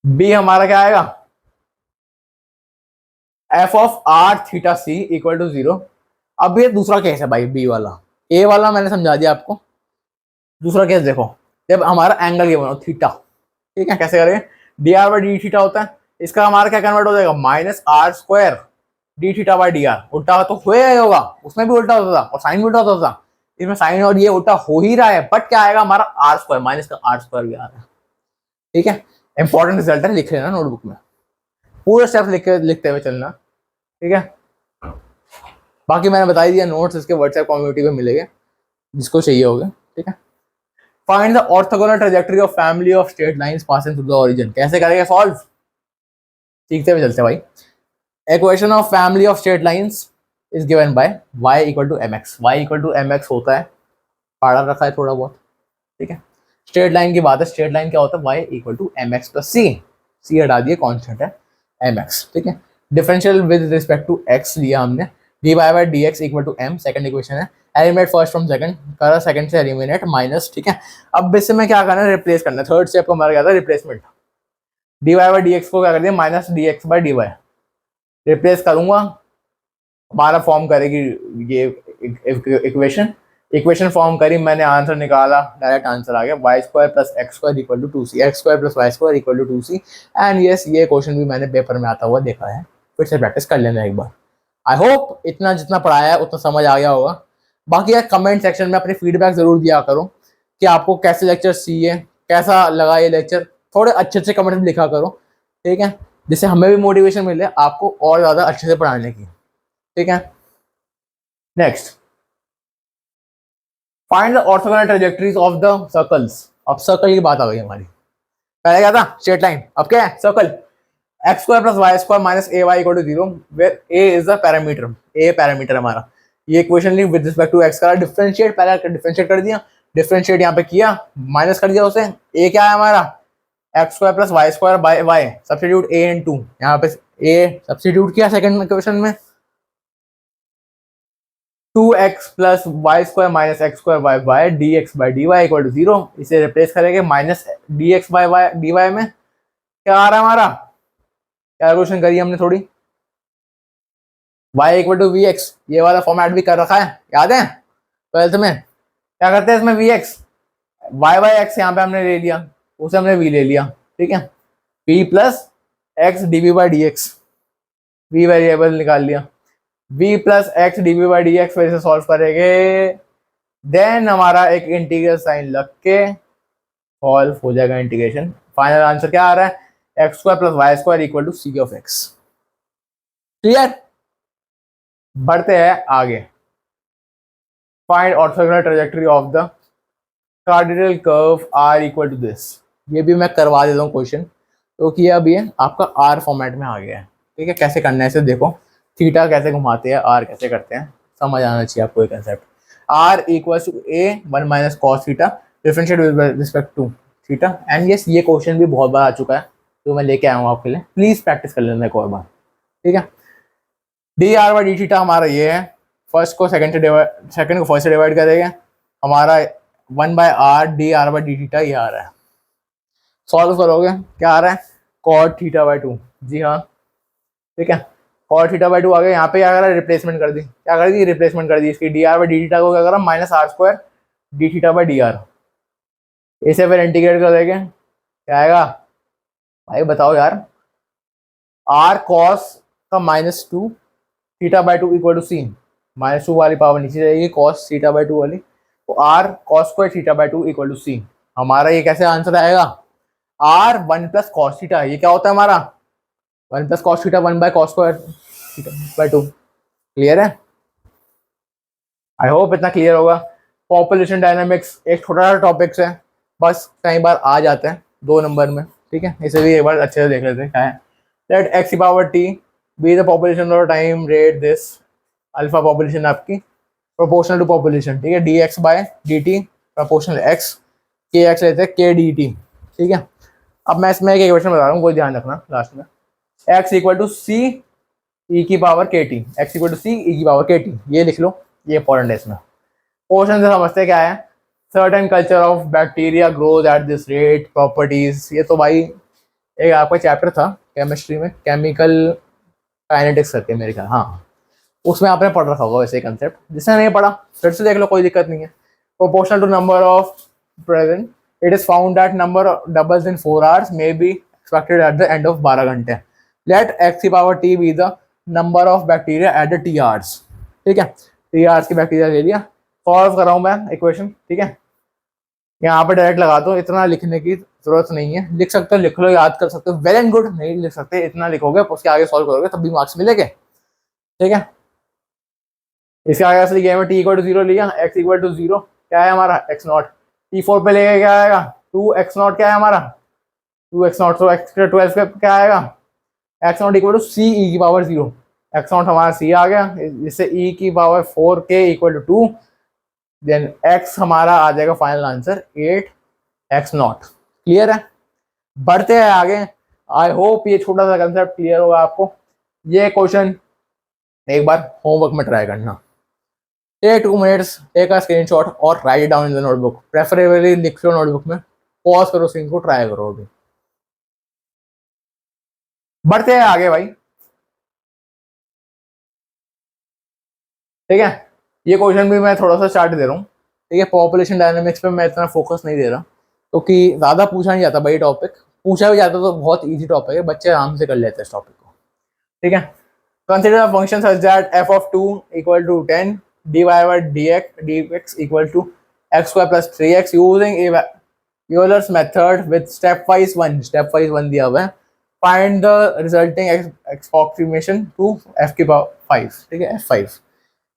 b हमारा क्या आएगा, f of r theta c equal to 0। अब ये दूसरा case है भाई, b वाला, a वाला मैंने समझा दिया आपको। दूसरा केस देखो, जब हमारा एंगल ये बना थीटा, ठीक है, कैसे करेंगे, d r by d theta होता है, इसका हमारा क्या कन्वर्ट हो जाएगा, minus r square d theta by d r. उल्टा तो होगा, उसमें भी उल्टा होता था और साइन भी उल्टा होता था, इसमें साइन और ये उल्टा हो ही रहा है, बट क्या आएगा हमारा आर स्क्वायर, माइनस का आर स्क्वायर भी आ रहा है। ठीक है, इंपॉर्टेंट रिजल्ट है, लिख लेना नोटबुक में, पूरा स्टेप लिखते हुए चलना। ठीक है, बाकी मैंने बता दिया, नोट्स इसके व्हाट्सएप कम्युनिटी पे मिलेंगे जिसको चाहिए होगा। ठीक है, find the orthogonal trajectory of family of straight lines passing through the origin. कैसे करेंगे सॉल्व, सीखते हुए चलते भाई। Equation of family of straight lines is given by y equal to mx। y equal to mx होता है, पढ़ा रखा है थोड़ा बहुत। ठीक है, स्ट्रेट लाइन की बात है, स्ट्रेट लाइन क्या होता है, y equal to mx plus c हटा दिए, कांस्टेंट है mx। ठीक है, differential with respect to x लिया हमने, dy by dx equal to m, second equation है, एलिमिनेट फर्स्ट फ्रॉम सेकंड, करा सेकंड से एलिमिनेट माइनस। ठीक है, अब इससे में क्या करना है, रिप्लेस करना है, थर्ड स्टेप को हमारा क्या था, replacement. D Y by D x को क्या कर दिया, minus d x by d y, replace करूंगा, हमारा फॉर्म करेगी ये इक्वेशन फॉर्म करी, मैंने आंसर निकाला, डायरेक्ट आंसर आ गया, y square plus x square equal to 2c, x square plus y square equal to 2c। And yes, ये क्वेश्चन भी मैंने पेपर में आता हुआ देखा है, फिर से प्रैक्टिस कर लेना एक बार। आई होप इतना जितना पढ़ाया है उतना समझ आ गया होगा। बाकी यार कमेंट सेक्शन में अपनी फीडबैक जरूर दिया करो कि आपको कैसे लेक्चर चाहिए, कैसा लगा ये लेक्चर, थोड़े अच्छे अच्छे कमेंट में लिखा करो। ठीक है, जिससे हमें भी मोटिवेशन मिले आपको और ज़्यादा अच्छे से पढ़ाने की। ठीक है, next, find the orthogonal trajectories of the circles. अब सर्कल की बात आ गई हमारी, पहले क्या था, स्ट्रेट लाइन, अब क्या है, circle. X square plus y square minus a y equal to 0 where a is the parameter, a parameter हमारा। ये equation with respect to x का डिफरेंशिएट, पहले डिफरेंशिएट कर दिया, डिफरेंशिएट यहाँ पे किया, माइनस कर दिया उसे, ए क्या है हमारा, x square plus y square by y, substitute a and 2, यहाँ पे ए सब्स्टिट्यूट किया सेकंड इक्वेशन में, 2x plus y square minus x square by y d x by d y equal to 0, इसे रिप्लेस करेंगे minus d x by y d y में, क्या आ रहा है हमारा, कैलकुलेशन करी हमने थोड़ी, y equal to v x, ये वाला फॉर्मेट भी कर रखा है, याद है ट्वेल्थ में, क्या करते हैं इसमें v x, y by x यहाँ पे हमने ले लिया, उसे हमने v ले लिया। ठीक है, v plus x d v by D x, v variable निकाल लिया, v plus x d v by D x, फिर से सॉल्व करेंगे, देन हमारा एक इंटीग्रल साइन लग के सॉल्व हो जाएगा इंटीग्रेशन। फाइनल आंसर क्या आ रहा है, x square plus y square equal to c of x. Clear, बढ़ते हैं आगे। Find orthogonal trajectory of the cardinal curve r equal to this. ये भी मैं करवा देता हूँ क्वेश्चन, क्योंकि ये अब ये आपका आर फॉर्मेट में आ गया है। ठीक है, कैसे करना है इसे देखो, थीटा कैसे घुमाते हैं, आर कैसे करते हैं, समझ आना चाहिए आपको ये concept. R equal to a 1 minus cos theta, differentiate with respect to theta. And yes, ये क्वेश्चन भी बहुत बार आ चुका है, तो मैं लेके आया हूँ आपके लिए, प्लीज प्रैक्टिस कर लेना एक और बार। ठीक है, d r by d theta हमारा ये है, फर्स्ट को सेकंड से डिवाइड, सेकंड को फर्स्ट से डिवाइड करेंगे, हमारा 1 by r d r by d theta ये आ रहा है। सॉल्व करोगे क्या आ रहा है, कॉट थीटा बाई 2। जी हाँ, ठीक है, कॉट थीटा बाई 2 आ गया। यहाँ पे क्या करा, रिप्लेसमेंट कर दी, क्या कर दी, रिप्लेसमेंट कर दी इसकी, d r by d theta को क्या करा, minus r square d theta by d r, इसे फिर इंटीग्रेट कर देंगे, क्या आएगा भाई बताओ यार, आर कॉस का minus 2 theta by 2 equal to c, minus 2 वाली पावर नीचे जाएगी, कॉस थीटा बाई 2 वाली, तो r cos square theta by 2 equal to c. हमारा ये कैसे आंसर आएगा, आर 1 प्लस कॉस थीटा, ये क्या होता है हमारा 1 plus cos theta 1 by cos square theta by 2। Clear है, आई होप इतना क्लियर होगा। पॉपुलेशन डायनामिक्स एक छोटा सा टॉपिक्स है, बस कई बार आ जाते हैं 2 नंबर में, ठीक है, इसे भी एक बार अच्छे से देख लेते हैं क्या है। लेट एक्स की power t be the population और time rate this, alpha population आपकी प्रोपोर्शनल टू पॉपुलेशन, ठीक है, d x by d t proportional x, k x लेते हैं के डी टी, ठीक है। अब मैं इसमें एक इक्वेशन बता रहा हूँ, कोई ध्यान रखना लास्ट में, एक्स इक्वल टू सी ई की पावर के टी, एक्स इक्वल टू सी ई की पावर के टी, ये लिख लो, ये इंपॉर्टेंट है इसमें। क्वेश्चन से समझते क्या है, certain culture of bacteria grows at this rate properties, ये तो भाई एक आपका चैप्टर था केमिस्ट्री में, केमिकल काइनेटिक्स करके मेरे ख्याल, हाँ उसमें आपने पढ़ रखा होगा वैसे कंसेप्ट, जिसने नहीं पढ़ा फिर से देख लो, कोई दिक्कत नहीं है। Proportional to number of present it is found that number doubles in 4 hours may be expected at the end of 12 घंटे। लेट एक्स की power t be the number of bacteria at the t hours, ठीक है, T hours की bacteria ले लिया, solve कर रहा हूँ मैं इक्वेशन, ठीक है, यहाँ पे डायरेक्ट लगा दो, इतना लिखने की जरूरत नहीं है, लिख सकते हो लिख लो, याद कर सकते हो, वेल एंड गुड, नहीं लिख सकते इतना लिखोगे उसके आगे सॉल्व करोगे तब भी मार्क्स मिलेंगे, ठीक है। इसके आगे असली गेम में टी इक्वल टू 0 लिया, एक्स इक्वल टू 0 क्या है हमारा एक्स नॉट, टी 4 पे लेके क्या आएगा 2 एक्स नॉट, क्या है हमारा 2 एक्स नॉट, तो एक्स 12 पे क्या आएगा एक्स नॉट इक्वल टू सी ई की पावर 0, एक्स नॉट हमारा सी आ गया, जिससे ई की पावर 4 के इक्वल टू 2, देन एक्स हमारा आ जाएगा final answer 8 x not. Clear है, बढ़ते हैं आगे। आई होप ये छोटा सा कंसेप्ट क्लियर होगा आपको। ये क्वेश्चन एक बार होमवर्क में ट्राई करना, take 2 minutes, take a screenshot और write it down in the notebook, preferably लिख लो नोटबुक में, पॉज करो स्क्रीन को, ट्राई करो अभी। बढ़ते हैं आगे भाई, ठीक है। ये क्वेश्चन भी मैं थोड़ा सा चार्ट दे रहा हूँ, ठीक है, पॉपुलेशन डायनामिक्स पे मैं इतना फोकस नहीं दे रहा क्योंकि ज़्यादा पूछा नहीं जाता भाई, टॉपिक पूछा भी जाता तो बहुत ईजी टॉपिक है, बच्चे आराम से कर लेते हैं इस टॉपिक को, ठीक है। Consider a function such that f of 2 equal टू 10 dy by dx equal to x square plus 3x using Euler's method with step wise one दिया हुआ है, find the resulting approximation to f की power 5, ठीक है, f5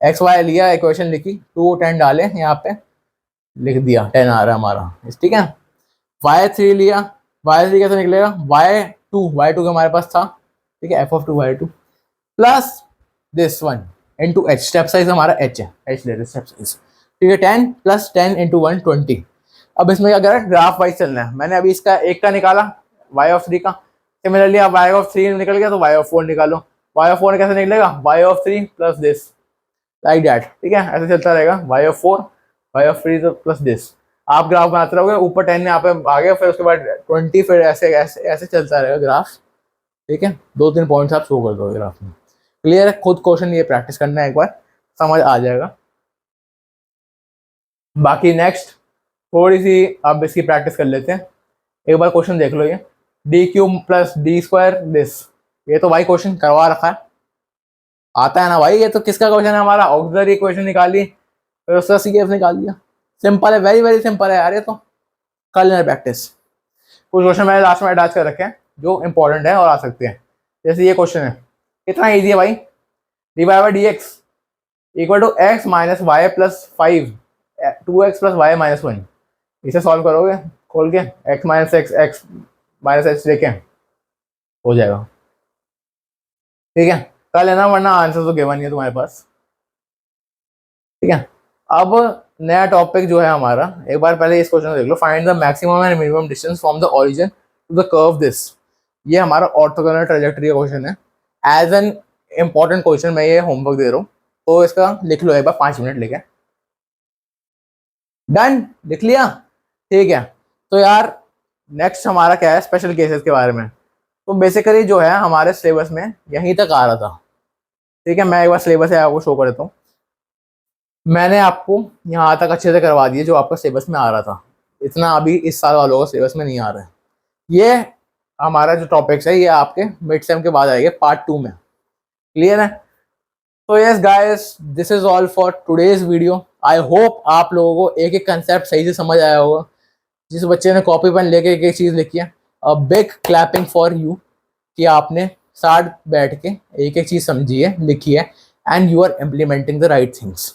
x Y लिया, equation लिखी, 2 10 डाले यहाँ पे, लिख दिया 10 आ रहा है हमारा, ठीक है। y3 लिया, y3 कैसे निकलेगा, y2 का हमारे पास था, ठीक है, f of 2 y2 plus this one into H, step size हमारा एच है, एच लेते स्टेप साइज, ठीक है, 10 प्लस 10 इंटू 1 20। अब इसमें क्या करें, ग्राफ वाइज चलना है, मैंने अभी इसका एक का निकाला y of 3 का, सिमिलरली आप y of 3 निकल गया तो y of 4 निकालो, y of 4 कैसे निकलेगा, y of 3 plus this, like that, ठीक है, ऐसे चलता रहेगा, y of 4 y of 3 plus this, आप ग्राफ बनाते रहोगे, ऊपर 10 यहाँ पे आ गया, फिर उसके बाद 20, फिर ऐसे ऐसे ऐसे चलता रहेगा ग्राफ, ठीक है, 2-3 पॉइंट्स आप शो कर दोगे ग्राफ में। क्लियर है, खुद क्वेश्चन ये प्रैक्टिस करना है, एक बार समझ आ जाएगा। बाकी नेक्स्ट थोड़ी सी अब इसकी प्रैक्टिस कर लेते हैं, एक बार क्वेश्चन देख लो, ये D cube plus D square this, ये तो भाई क्वेश्चन करवा रखा है, आता है ना भाई, ये तो किसका क्वेश्चन है हमारा, ऑक्सिलरी इक्वेशन निकाली, फिर उसका सीएफ निकाल दिया, सिंपल है, वेरी वेरी सिंपल है यार, ये तो कर लेना प्रैक्टिस। कुछ क्वेश्चन मैंने लास्ट में अटैच कर रखे हैं जो इंपॉर्टेंट है और आ सकते हैं, जैसे ये क्वेश्चन है, कितना ईजी है भाई, d Y by D x equal to x minus y plus 5 2x plus y minus 1, इसे सॉल्व करोगे खोल के, x minus x minus h लेके हो जाएगा, ठीक है, कर लेना, वरना आंसर तो गिवन नहीं है तुम्हारे पास, ठीक है। अब नया टॉपिक जो है हमारा, एक बार पहले इस क्वेश्चन को देख लो, find the maximum and minimum distance from the origin to the curve this, ये हमारा ऑर्थोगोनल ट्रैजेक्टरी का क्वेश्चन है, एज एन इंपॉर्टेंट क्वेश्चन मैं ये होमवर्क दे रहा हूँ, तो इसका लिख लो एक बार 5 मिनट लेके, डन, लिख लिया, ठीक है। तो यार नेक्स्ट हमारा क्या है, स्पेशल केसेस के बारे में, तो बेसिकली जो है हमारे सिलेबस में यहीं तक आ रहा था, ठीक है, मैं एक बार सिलेबस है आपको शो कर देता हूँ, मैंने आपको यहाँ तक अच्छे से करवा दिए जो आपका सिलेबस में आ रहा था, इतना अभी इस साल वालों का सिलेबस में नहीं आ रहा है। ये हमारा जो टॉपिक्स है ये आपके मिड सेम के बाद आएंगे पार्ट 2 में, क्लियर है। तो yes guys, this is all for today's video, I hope आप लोगों को एक एक कंसेप्ट सही से समझ आया होगा, जिस बच्चे ने कॉपी पेन लेके एक एक चीज़ लिखी है, a big clapping for you, कि आपने साथ बैठ के एक एक चीज़ समझी है, लिखी है, and you are implementing the right things.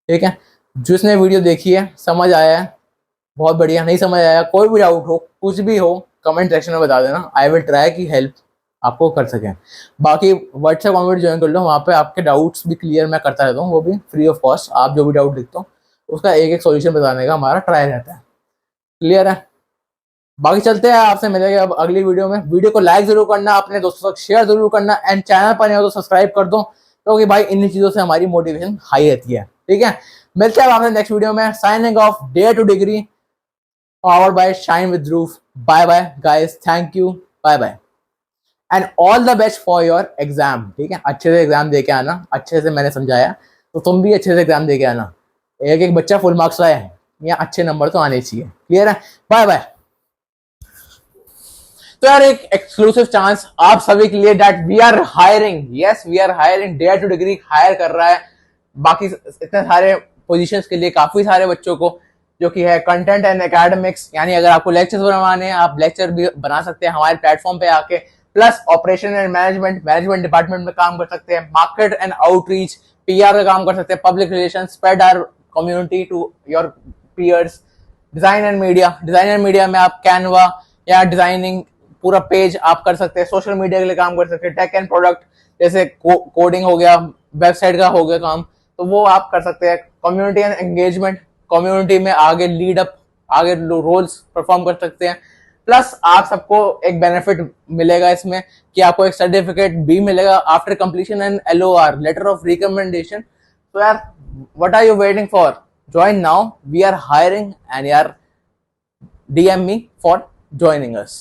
ठीक है, जिसने वीडियो देखी है समझ आया है बहुत बढ़िया, नहीं समझ आया कोई भी डाउट हो कुछ भी हो कमेंट सेक्शन में बता देना, आई विल ट्राई की हेल्प आपको कर सकें। बाकी व्हाट्सएप कम्युनिटी ज्वाइन कर लो, वहाँ पे आपके डाउट्स भी क्लियर मैं करता रहता हूँ, वो भी फ्री ऑफ कॉस्ट। आप जो भी डाउट लिखते हो उसका एक एक सॉल्यूशन बताने का हमारा ट्राई रहता है। क्लियर है? बाकी चलते हैं, आपसे मिलेंगे अब अगली वीडियो में। वीडियो को लाइक जरूर करना, अपने दोस्तों तक शेयर जरूर करना, एंड चैनल पर नहीं हो तो सब्सक्राइब कर दो, क्योंकि भाई इन चीजों से हमारी मोटिवेशन हाई रहती है। ठीक है, मिलते हैं आपसे नेक्स्ट वीडियो में। Signing off, dare to degree, powered by Shine with Roof. Bye bye guys, thank you, bye bye and all the best for your exam। ठीक है, अच्छे से एग्जाम दे के आना, अच्छे से मैंने समझाया तो तुम भी अच्छे से एग्जाम दे के आना। एक एक बच्चा फुल मार्क्स लाए हैं या अच्छे नंबर तो आने चाहिए। क्लियर है? Bye bye. तो यार एक एक्सक्लूसिव चांस आप सभी के लिए, that we are hiring, yes we are hiring, dare to degree hire कर रहा है बाकी इतने सारे पोजीशंस के लिए काफी सारे बच्चों को, जो कि है कंटेंट एंड एकेडमिक्स, यानी अगर आपको लेक्चर्स बनवाने हैं आप लेक्चर भी बना सकते हैं हमारे प्लेटफॉर्म पे आके, plus operation and management department में काम कर सकते हैं, मार्केट एंड आउटरीच पीआर का काम कर सकते हैं, public relation, spread our community to your peers, design and media में आप कैनवा या डिजाइनिंग पूरा पेज आप कर सकते हैं, सोशल मीडिया के लिए काम कर सकते हैं, टेक एंड प्रोडक्ट जैसे कोडिंग हो गया, वेबसाइट का हो गया काम, तो वो आप कर सकते हैं, कम्युनिटी एंड एंगेजमेंट, कम्युनिटी में आगे लीड अप, आगे रोल्स परफॉर्म कर सकते हैं, प्लस आप सबको एक बेनिफिट मिलेगा इसमें कि आपको एक सर्टिफिकेट भी मिलेगा after completion and LOR, letter of recommendation. तो यार what are you waiting for? Join now, we are hiring and यार DM me for joining us।